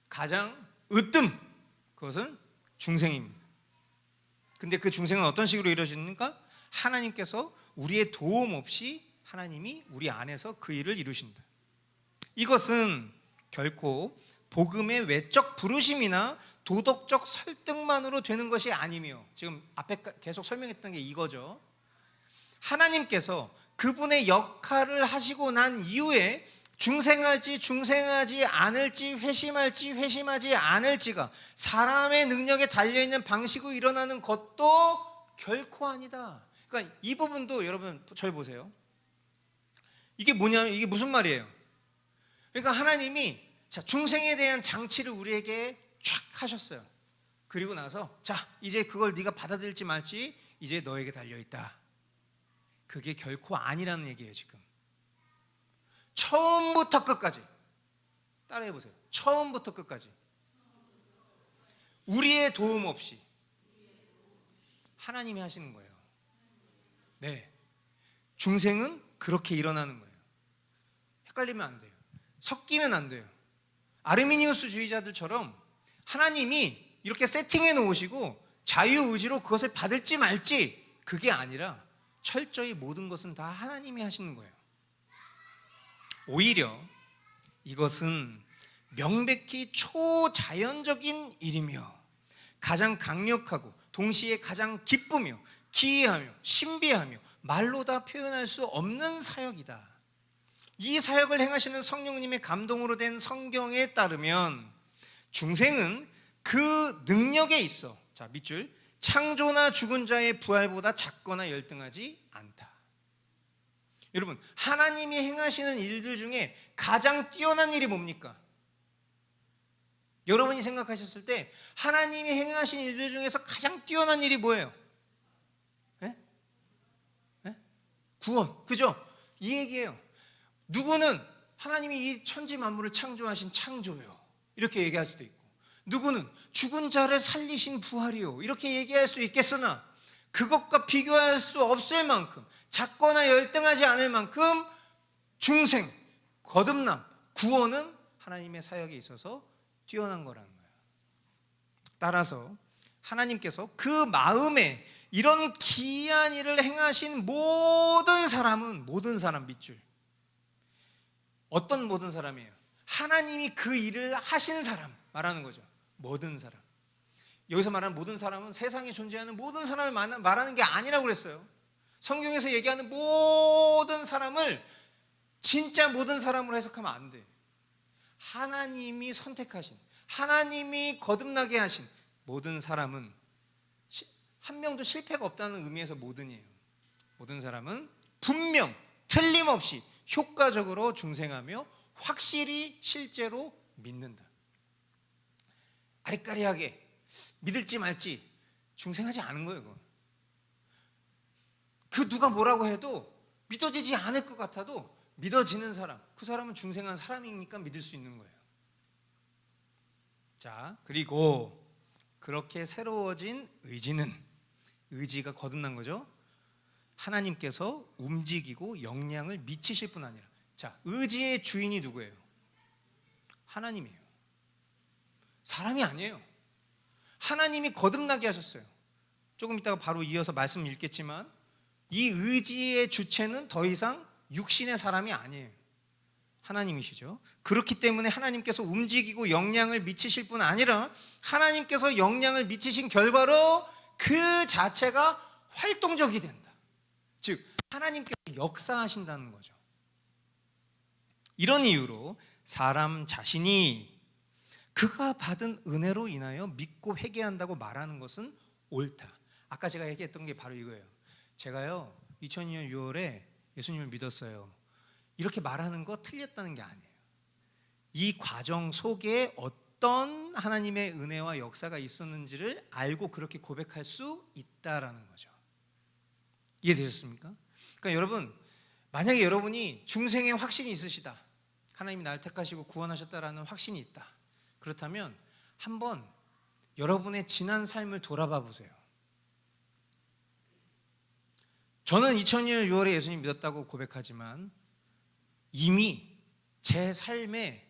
가장 으뜸, 그것은 중생입니다. 근데 그 중생은 어떤 식으로 이루어지는가? 하나님께서 우리의 도움 없이 하나님이 우리 안에서 그 일을 이루신다. 이것은 결코 복음의 외적 부르심이나 도덕적 설득만으로 되는 것이 아니며, 지금 앞에 계속 설명했던 게 이거죠. 하나님께서 그분의 역할을 하시고 난 이후에 중생할지 중생하지 않을지, 회심할지 회심하지 않을지가 사람의 능력에 달려있는 방식으로 일어나는 것도 결코 아니다. 그러니까 이 부분도 여러분 저희 보세요. 이게 뭐냐면, 이게 무슨 말이에요? 그러니까 하나님이 중생에 대한 장치를 우리에게 쫙 하셨어요. 그리고 나서 이제 그걸 네가 받아들일지 말지 이제 너에게 달려있다. 그게 결코 아니라는 얘기예요. 지금 처음부터 끝까지 따라해 보세요. 처음부터 끝까지. 우리의 도움 없이 하나님이 하시는 거예요. 네. 중생은 그렇게 일어나는 거예요. 헷갈리면 안 돼요. 섞이면 안 돼요. 아르미니우스 주의자들처럼 하나님이 이렇게 세팅해 놓으시고 자유의지로 그것을 받을지 말지 그게 아니라 철저히 모든 것은 다 하나님이 하시는 거예요. 오히려 이것은 명백히 초자연적인 일이며 가장 강력하고 동시에 가장 기쁘며 기이하며 신비하며 말로 다 표현할 수 없는 사역이다. 이 사역을 행하시는 성령님의 감동으로 된 성경에 따르면 중생은 그 능력에 있어, 자 밑줄, 창조나 죽은 자의 부활보다 작거나 열등하지 않다. 여러분, 하나님이 행하시는 일들 중에 가장 뛰어난 일이 뭡니까? 여러분이 생각하셨을 때 하나님이 행하신 일들 중에서 가장 뛰어난 일이 뭐예요? 네? 네? 구원, 그죠? 이 얘기예요. 누구는 하나님이 이 천지 만물을 창조하신 창조요 이렇게 얘기할 수도 있고, 누구는 죽은 자를 살리신 부활이요 이렇게 얘기할 수 있겠으나 그것과 비교할 수 없을 만큼 작거나 열등하지 않을 만큼 중생, 거듭남, 구원은 하나님의 사역에 있어서 뛰어난 거라는 거예요. 따라서 하나님께서 그 마음에 이런 기이한 일을 행하신 모든 사람은, 모든 사람 밑줄, 어떤 모든 사람이에요? 하나님이 그 일을 하신 사람 말하는 거죠. 모든 사람. 여기서 말하는 모든 사람은 세상에 존재하는 모든 사람을 말하는 게 아니라고 그랬어요. 성경에서 얘기하는 모든 사람을 진짜 모든 사람으로 해석하면 안 돼. 하나님이 선택하신, 하나님이 거듭나게 하신 모든 사람은 한 명도 실패가 없다는 의미에서 모든이에요. 모든 사람은 분명 틀림없이 효과적으로 중생하며 확실히 실제로 믿는다. 아리까리하게 믿을지 말지 중생하지 않은 거예요. 그건. 그 누가 뭐라고 해도 믿어지지 않을 것 같아도 믿어지는 사람, 그 사람은 중생한 사람이니까 믿을 수 있는 거예요. 자, 그리고 그렇게 새로워진 의지는, 의지가 거듭난 거죠. 하나님께서 움직이고 영향을 미치실 뿐 아니라, 자, 의지의 주인이 누구예요? 하나님이에요. 사람이 아니에요. 하나님이 거듭나게 하셨어요. 조금 이따가 바로 이어서 말씀 읽겠지만 이 의지의 주체는 더 이상 육신의 사람이 아니에요. 하나님이시죠. 그렇기 때문에 하나님께서 움직이고 영향을 미치실 뿐 아니라 하나님께서 영향을 미치신 결과로 그 자체가 활동적이 된다. 즉 하나님께서 역사하신다는 거죠. 이런 이유로 사람 자신이 그가 받은 은혜로 인하여 믿고 회개한다고 말하는 것은 옳다. 아까 제가 얘기했던 게 바로 이거예요. 제가요 2002년 6월에 예수님을 믿었어요. 이렇게 말하는 거 틀렸다는 게 아니에요. 이 과정 속에 어떤 하나님의 은혜와 역사가 있었는지를 알고 그렇게 고백할 수 있다라는 거죠. 이해되셨습니까? 그러니까 여러분, 만약에 여러분이 중생의 확신이 있으시다, 하나님이 나를 택하시고 구원하셨다라는 확신이 있다, 그렇다면 한번 여러분의 지난 삶을 돌아봐 보세요. 저는 2002년 6월에 예수님 믿었다고 고백하지만 이미 제 삶의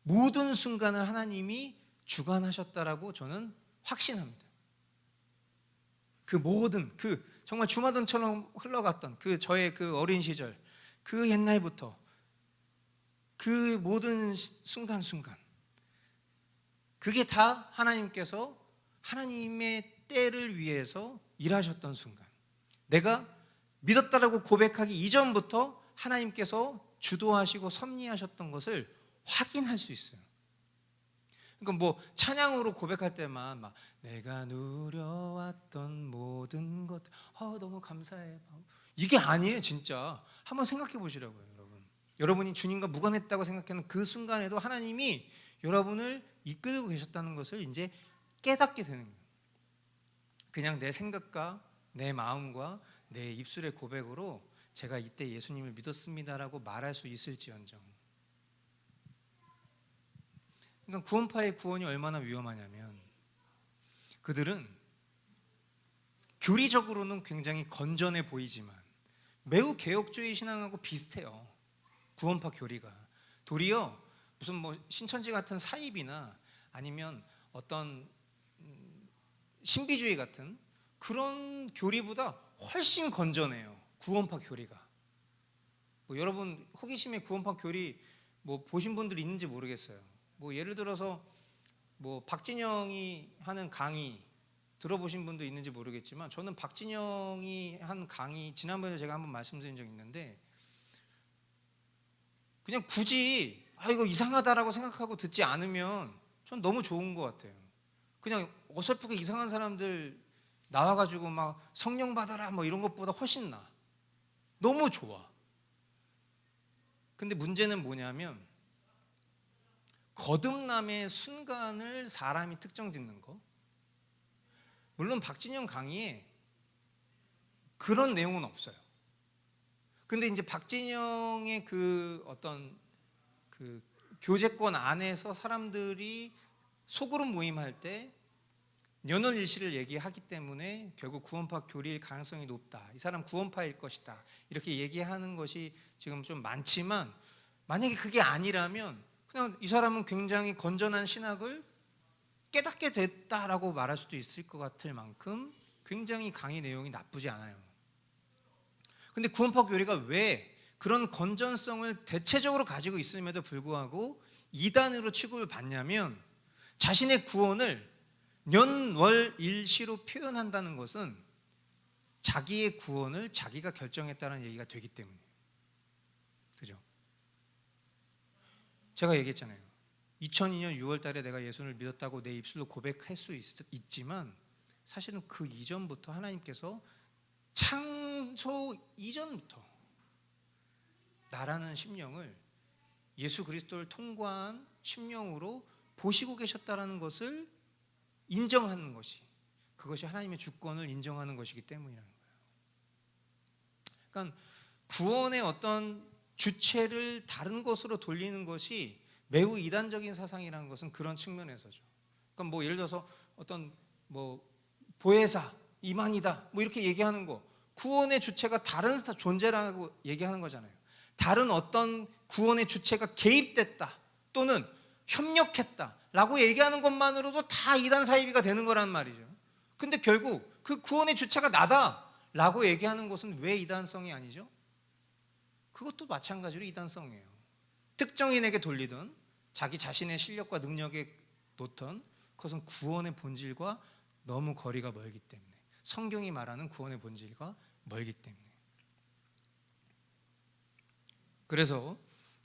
모든 순간을 하나님이 주관하셨다라고 저는 확신합니다. 그 모든, 그 정말 주마등처럼 흘러갔던 그 저의 그 어린 시절, 그 옛날부터 그 모든 순간순간, 그게 다 하나님께서 하나님의 때를 위해서 일하셨던 순간, 내가 믿었다라고 고백하기 이전부터 하나님께서 주도하시고 섭리하셨던 것을 확인할 수 있어요. 그러니까 뭐 찬양으로 고백할 때만 막 내가 누려왔던 모든 것 너무 감사해, 이게 아니에요. 진짜 한번 생각해 보시라고요. 여러분이 주님과 무관했다고 생각하는 그 순간에도 하나님이 여러분을 이끌고 계셨다는 것을 이제 깨닫게 되는 거예요. 그냥 내 생각과 내 마음과 내 입술의 고백으로 제가 이때 예수님을 믿었습니다라고 말할 수 있을지언정, 그러니까 구원파의 구원이 얼마나 위험하냐면 그들은 교리적으로는 굉장히 건전해 보이지만 매우 개혁주의 신앙하고 비슷해요. 구원파 교리가 도리어 무슨 뭐 신천지 같은 사입이나 아니면 어떤 신비주의 같은 그런 교리보다 훨씬 건전해요. 구원파 교리가. 뭐 여러분 호기심에 구원파 교리 뭐 보신 분들 있는지 모르겠어요. 뭐 예를 들어서 뭐 박진영이 하는 강의 들어보신 분도 있는지 모르겠지만 저는 박진영이 한 강의 지난번에 제가 한번 말씀드린 적이 있는데 그냥 굳이 이거 이상하다라고 생각하고 듣지 않으면 전 너무 좋은 것 같아요. 그냥 어설프게 이상한 사람들 나와가지고 막 성령 받아라 뭐 이런 것보다 훨씬 나아. 너무 좋아. 근데 문제는 뭐냐면 거듭남의 순간을 사람이 특정 짓는 거. 물론 박진영 강의에 그런 내용은 없어요. 근데 이제 박진영의 그 어떤 그 교제권 안에서 사람들이 소그룹 모임할 때 연원일시를 얘기하기 때문에 결국 구원파 교리일 가능성이 높다. 이 사람 구원파일 것이다. 이렇게 얘기하는 것이 지금 좀 많지만 만약에 그게 아니라면 그냥 이 사람은 굉장히 건전한 신학을 깨닫게 됐다라고 말할 수도 있을 것 같을 만큼 굉장히 강의 내용이 나쁘지 않아요. 근데 구원파 교리가 왜 그런 건전성을 대체적으로 가지고 있음에도 불구하고 이단으로 취급을 받냐면 자신의 구원을 년월일시로 표현한다는 것은 자기의 구원을 자기가 결정했다는 얘기가 되기 때문이에요. 그죠? 제가 얘기했잖아요. 2002년 6월 달에 내가 예수를 믿었다고 내 입술로 고백할 수 있지만 사실은 그 이전부터 하나님께서 창조 이전부터 나라는 심령을 예수 그리스도를 통과한 심령으로 보시고 계셨다는 것을 인정하는 것이 그것이 하나님의 주권을 인정하는 것이기 때문이라는 거예요. 그러니까 구원의 어떤 주체를 다른 것으로 돌리는 것이 매우 이단적인 사상이라는 것은 그런 측면에서죠. 그러니까 뭐 예를 들어서 어떤 뭐 보혜사, 이만이다 뭐 이렇게 얘기하는 거 구원의 주체가 다른 존재라고 얘기하는 거잖아요. 다른 어떤 구원의 주체가 개입됐다 또는 협력했다라고 얘기하는 것만으로도 다 이단 사이비가 되는 거란 말이죠. 근데 결국 그 구원의 주체가 나다라고 얘기하는 것은 왜 이단성이 아니죠? 그것도 마찬가지로 이단성이에요. 특정인에게 돌리든 자기 자신의 실력과 능력에 놓던 그것은 구원의 본질과 너무 거리가 멀기 때문에 성경이 말하는 구원의 본질과 멀기 때문에 그래서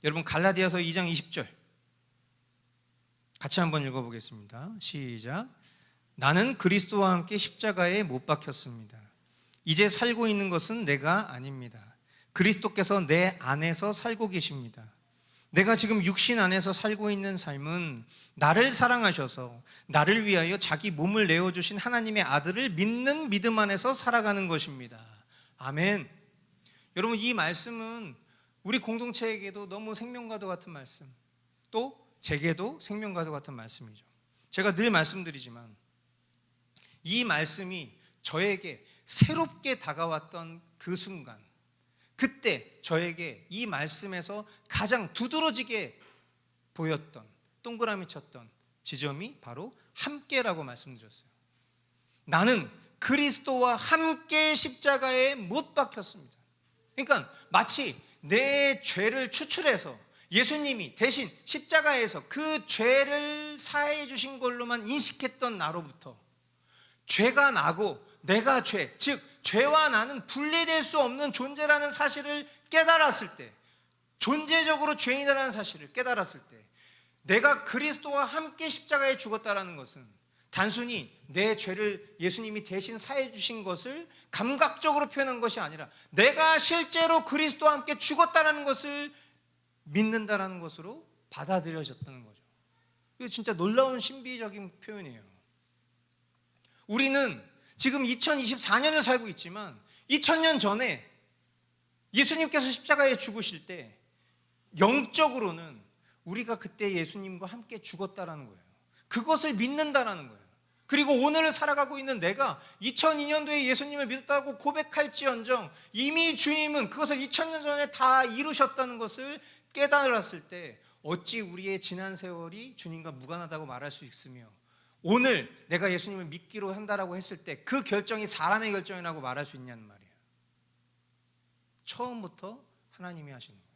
여러분 갈라디아서 2장 20절 같이 한번 읽어보겠습니다. 시작. 나는 그리스도와 함께 십자가에 못 박혔습니다. 이제 살고 있는 것은 내가 아닙니다. 그리스도께서 내 안에서 살고 계십니다. 내가 지금 육신 안에서 살고 있는 삶은 나를 사랑하셔서 나를 위하여 자기 몸을 내어주신 하나님의 아들을 믿는 믿음 안에서 살아가는 것입니다. 아멘. 여러분 이 말씀은 우리 공동체에게도 너무 생명과도 같은 말씀, 또 제게도 생명과도 같은 말씀이죠. 제가 늘 말씀드리지만 이 말씀이 저에게 새롭게 다가왔던 그 순간, 그때 저에게 이 말씀에서 가장 두드러지게 보였던, 동그라미 쳤던 지점이 바로 함께라고 말씀드렸어요. 나는 그리스도와 함께 십자가에 못 박혔습니다. 그러니까 마치 내 죄를 추출해서 예수님이 대신 십자가에서 그 죄를 사해 주신 걸로만 인식했던 나로부터 죄가 나고 내가 죄, 즉 죄와 나는 분리될 수 없는 존재라는 사실을 깨달았을 때, 존재적으로 죄인이라는 사실을 깨달았을 때, 내가 그리스도와 함께 십자가에 죽었다는 것은 단순히 내 죄를 예수님이 대신 사해 주신 것을 감각적으로 표현한 것이 아니라 내가 실제로 그리스도와 함께 죽었다는 것을 믿는다라는 것으로 받아들여졌다는 거죠. 이거 진짜 놀라운 신비적인 표현이에요. 우리는 지금 2024년을 살고 있지만 2000년 전에 예수님께서 십자가에 죽으실 때 영적으로는 우리가 그때 예수님과 함께 죽었다라는 거예요. 그것을 믿는다라는 거예요. 그리고 오늘을 살아가고 있는 내가 2002년도에 예수님을 믿었다고 고백할지언정 이미 주님은 그것을 2000년 전에 다 이루셨다는 것을 깨달았을 때 어찌 우리의 지난 세월이 주님과 무관하다고 말할 수 있으며, 오늘 내가 예수님을 믿기로 한다라고 했을 때 그 결정이 사람의 결정이라고 말할 수 있냐는 말이에요. 처음부터 하나님이 하시는 거예요.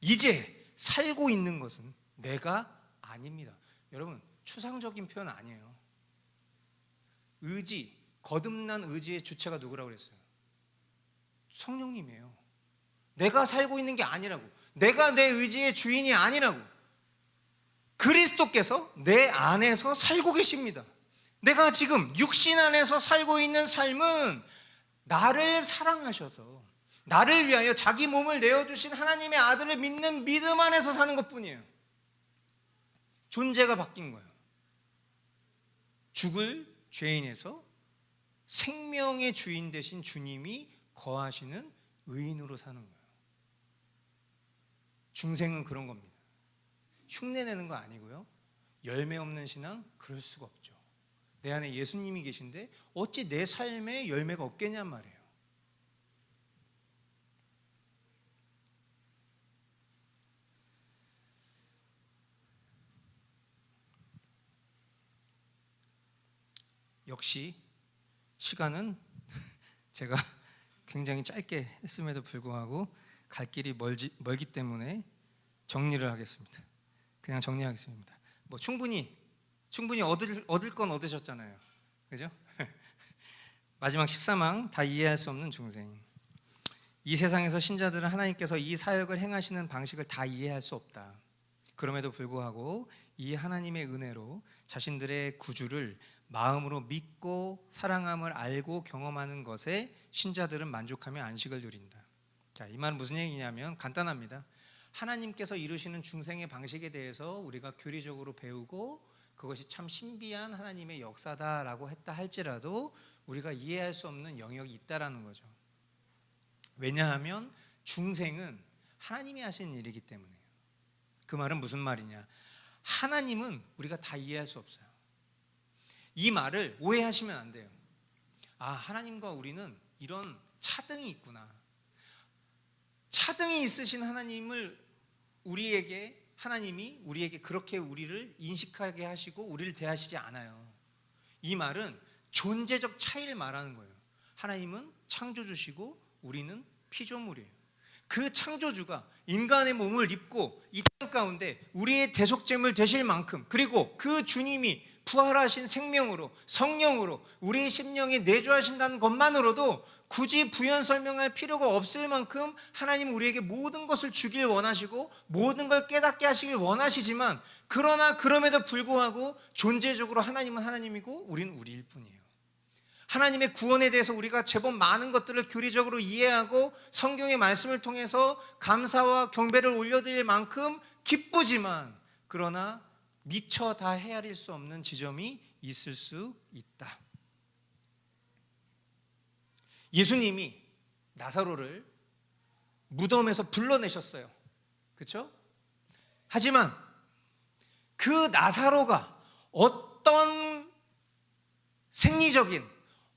이제 살고 있는 것은 내가 아닙니다. 여러분, 추상적인 표현 아니에요. 의지, 거듭난 의지의 주체가 누구라고 그랬어요? 성령님이에요. 내가 살고 있는 게 아니라고, 내가 내 의지의 주인이 아니라고, 그리스도께서 내 안에서 살고 계십니다. 내가 지금 육신 안에서 살고 있는 삶은 나를 사랑하셔서 나를 위하여 자기 몸을 내어주신 하나님의 아들을 믿는 믿음 안에서 사는 것뿐이에요. 존재가 바뀐 거예요. 죽을 죄인에서 생명의 주인 되신 주님이 거하시는 의인으로 사는 거예요. 중생은 그런 겁니다. 흉내내는 거 아니고요. 열매 없는 신앙 그럴 수가 없죠. 내 안에 예수님이 계신데 어찌 내 삶에 열매가 없겠냔 말이에요. 역시 시간은 제가 굉장히 짧게 했음에도 불구하고 갈 길이 멀기 때문에 정리를 하겠습니다. 그냥 정리하겠습니다. 뭐 충분히 얻을 건 얻으셨잖아요. 그죠? 마지막 13항 다 이해할 수 없는 중생. 이 세상에서 신자들은 하나님께서 이 사역을 행하시는 방식을 다 이해할 수 없다. 그럼에도 불구하고 이 하나님의 은혜로 자신들의 구주를 마음으로 믿고 사랑함을 알고 경험하는 것에 신자들은 만족하며 안식을 누린다. 자, 이 말은 무슨 얘기냐면 간단합니다. 하나님께서 이루시는 중생의 방식에 대해서 우리가 교리적으로 배우고 그것이 참 신비한 하나님의 역사다라고 했다 할지라도 우리가 이해할 수 없는 영역이 있다라는 거죠. 왜냐하면 중생은 하나님이 하시는 일이기 때문에요. 그 말은 무슨 말이냐? 하나님은 우리가 다 이해할 수 없어요. 이 말을 오해하시면 안 돼요. 아, 하나님과 우리는 이런 차등이 있구나. 차등이 있으신 하나님을 하나님이 우리에게 그렇게 우리를 인식하게 하시고 우리를 대하시지 않아요. 이 말은 존재적 차이를 말하는 거예요. 하나님은 창조주시고 우리는 피조물이에요. 그 창조주가 인간의 몸을 입고 이 땅 가운데 우리의 대속제물 되실 만큼, 그리고 그 주님이 부활하신 생명으로 성령으로 우리의 심령에 내주하신다는 것만으로도 굳이 부연 설명할 필요가 없을 만큼 하나님은 우리에게 모든 것을 주길 원하시고 모든 걸 깨닫게 하시길 원하시지만, 그러나 그럼에도 불구하고 존재적으로 하나님은 하나님이고 우리는 우리일 뿐이에요. 하나님의 구원에 대해서 우리가 제법 많은 것들을 교리적으로 이해하고 성경의 말씀을 통해서 감사와 경배를 올려드릴 만큼 기쁘지만, 그러나 미처 다 헤아릴 수 없는 지점이 있을 수 있다. 예수님이 나사로를 무덤에서 불러내셨어요. 그렇죠? 하지만 그 나사로가 어떤 생리적인,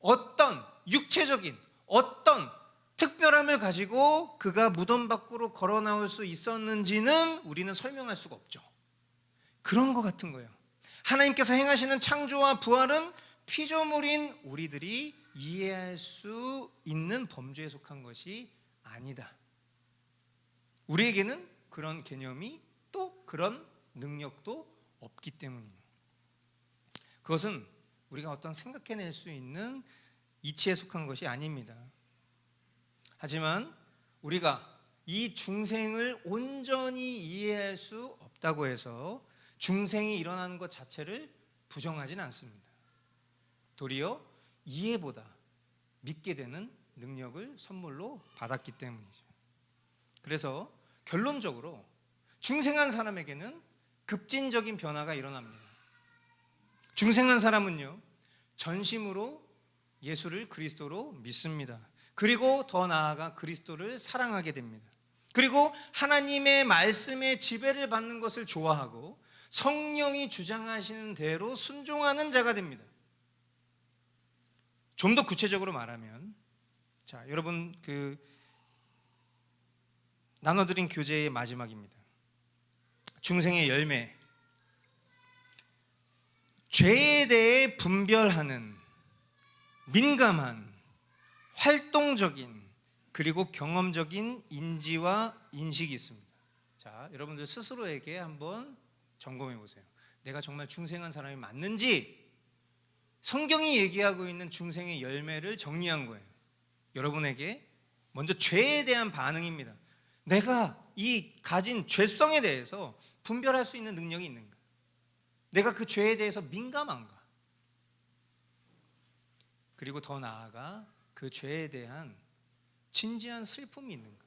어떤 육체적인, 어떤 특별함을 가지고 그가 무덤 밖으로 걸어 나올 수 있었는지는 우리는 설명할 수가 없죠. 그런 것 같은 거예요. 하나님께서 행하시는 창조와 부활은 피조물인 우리들이 이해할 수 있는 범주에 속한 것이 아니다. 우리에게는 그런 개념이 또 그런 능력도 없기 때문입니다. 그것은 우리가 어떤 생각해낼 수 있는 이치에 속한 것이 아닙니다. 하지만 우리가 이 중생을 온전히 이해할 수 없다고 해서 중생이 일어나는 것 자체를 부정하지는 않습니다. 도리어 이해보다 믿게 되는 능력을 선물로 받았기 때문이죠. 그래서 결론적으로 중생한 사람에게는 급진적인 변화가 일어납니다. 중생한 사람은요, 전심으로 예수를 그리스도로 믿습니다. 그리고 더 나아가 그리스도를 사랑하게 됩니다. 그리고 하나님의 말씀에 지배를 받는 것을 좋아하고 성령이 주장하시는 대로 순종하는 자가 됩니다. 좀 더 구체적으로 말하면, 자, 여러분 나눠드린 교제의 마지막입니다. 중생의 열매. 죄에 대해 분별하는 민감한, 활동적인, 그리고 경험적인 인지와 인식이 있습니다. 자, 여러분들 스스로에게 한번 점검해 보세요. 내가 정말 중생한 사람이 맞는지, 성경이 얘기하고 있는 중생의 열매를 정리한 거예요. 여러분에게 먼저 죄에 대한 반응입니다. 내가 이 가진 죄성에 대해서 분별할 수 있는 능력이 있는가? 내가 그 죄에 대해서 민감한가? 그리고 더 나아가 그 죄에 대한 진지한 슬픔이 있는가?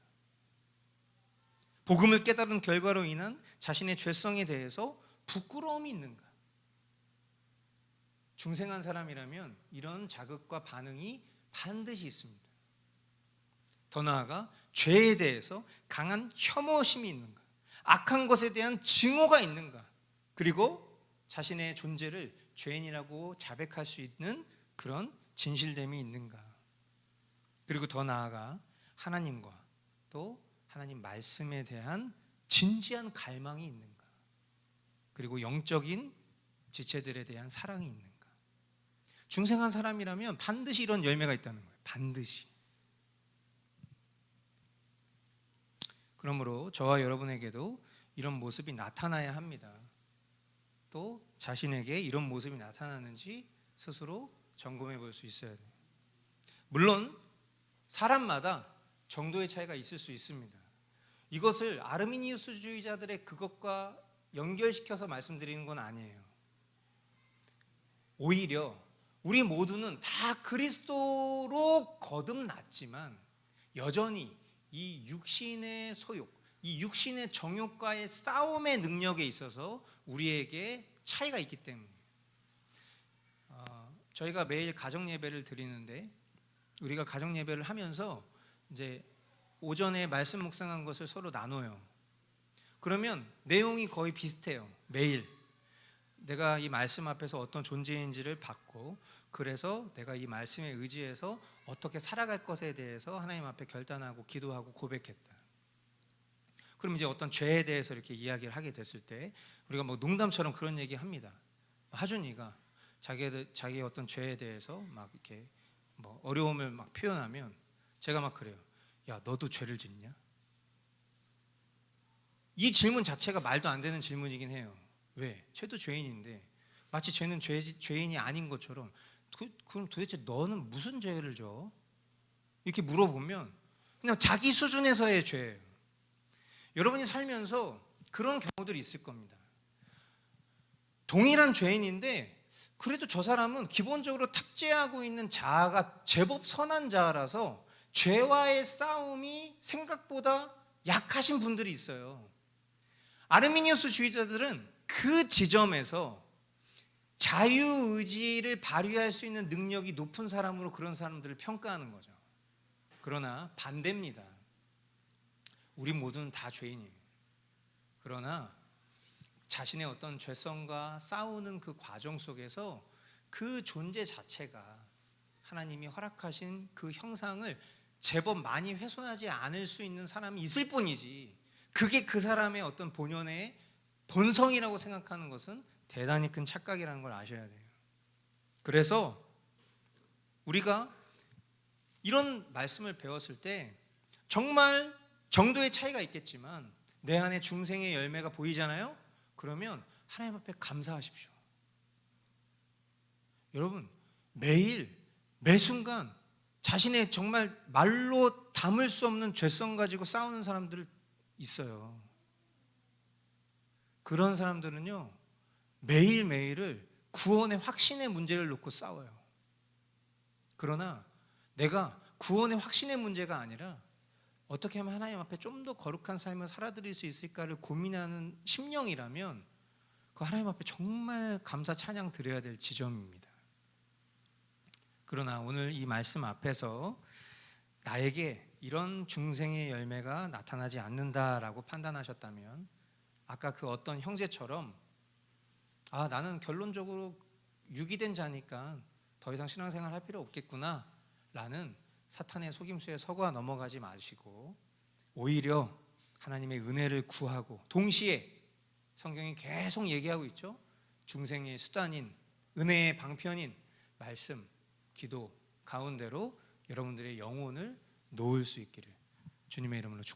복음을 깨달은 결과로 인한 자신의 죄성에 대해서 부끄러움이 있는가? 중생한 사람이라면 이런 자극과 반응이 반드시 있습니다. 더 나아가 죄에 대해서 강한 혐오심이 있는가? 악한 것에 대한 증오가 있는가? 그리고 자신의 존재를 죄인이라고 자백할 수 있는 그런 진실됨이 있는가? 그리고 더 나아가 하나님과 또 하나님 말씀에 대한 진지한 갈망이 있는가? 그리고 영적인 지체들에 대한 사랑이 있는가? 중생한 사람이라면 반드시 이런 열매가 있다는 거예요. 반드시. 그러므로 저와 여러분에게도 이런 모습이 나타나야 합니다. 또 자신에게 이런 모습이 나타나는지 스스로 점검해 볼 수 있어야 돼요. 물론 사람마다 정도의 차이가 있을 수 있습니다. 이것을 아르미니우스주의자들의 그것과 연결시켜서 말씀드리는 건 아니에요. 오히려 우리 모두는 다 그리스도로 거듭났지만 여전히 이 육신의 소욕, 이 육신의 정욕과의 싸움의 능력에 있어서 우리에게 차이가 있기 때문에 저희가 매일 가정 예배를 드리는데 우리가 가정 예배를 하면서 이제 오전에 말씀 묵상한 것을 서로 나눠요. 그러면 내용이 거의 비슷해요. 매일 내가 이 말씀 앞에서 어떤 존재인지를 받고, 그래서 내가 이 말씀에 의지해서 어떻게 살아갈 것에 대해서 하나님 앞에 결단하고 기도하고 고백했다. 그럼 이제 어떤 죄에 대해서 이렇게 이야기를 하게 됐을 때 우리가 뭐 농담처럼 그런 얘기 합니다. 하준이가 자기의 어떤 죄에 대해서 막 이렇게 뭐 어려움을 막 표현하면 제가 막 그래요. 야, 너도 죄를 짓냐? 이 질문 자체가 말도 안 되는 질문이긴 해요. 왜? 쟤도 죄인인데 마치 쟤는 죄인이 아닌 것처럼 그럼 도대체 너는 무슨 죄를 져? 이렇게 물어보면 그냥 자기 수준에서의 죄예요. 여러분이 살면서 그런 경우들이 있을 겁니다. 동일한 죄인인데 그래도 저 사람은 기본적으로 탑재하고 있는 자아가 제법 선한 자라서 죄와의 싸움이 생각보다 약하신 분들이 있어요. 아르미니우스 주의자들은 그 지점에서 자유의지를 발휘할 수 있는 능력이 높은 사람으로 그런 사람들을 평가하는 거죠. 그러나 반대입니다. 우리 모두는 다 죄인이에요. 그러나 자신의 어떤 죄성과 싸우는 그 과정 속에서 그 존재 자체가 하나님이 허락하신 그 형상을 제법 많이 훼손하지 않을 수 있는 사람이 있을 뿐이지, 그게 그 사람의 어떤 본연의 본성이라고 생각하는 것은 대단히 큰 착각이라는 걸 아셔야 돼요. 그래서 우리가 이런 말씀을 배웠을 때 정말 정도의 차이가 있겠지만 내 안에 중생의 열매가 보이잖아요. 그러면 하나님 앞에 감사하십시오. 여러분, 매일 매순간 자신의 정말 말로 담을 수 없는 죄성 가지고 싸우는 사람들 있어요. 그런 사람들은요, 매일매일을 구원의 확신의 문제를 놓고 싸워요. 그러나 내가 구원의 확신의 문제가 아니라 어떻게 하면 하나님 앞에 좀 더 거룩한 삶을 살아드릴 수 있을까를 고민하는 심령이라면 그 하나님 앞에 정말 감사 찬양 드려야 될 지점입니다. 그러나 오늘 이 말씀 앞에서 나에게 이런 중생의 열매가 나타나지 않는다라고 판단하셨다면 아까 그 어떤 형제처럼 나는 결론적으로 유기된 자니까 더 이상 신앙생활 할 필요 없겠구나 라는 사탄의 속임수에 서가 넘어가지 마시고 오히려 하나님의 은혜를 구하고, 동시에 성경이 계속 얘기하고 있죠. 중생의 수단인 은혜의 방편인 말씀, 기도 가운데로 여러분들의 영혼을 놓을 수 있기를 주님의 이름으로 축복합니다.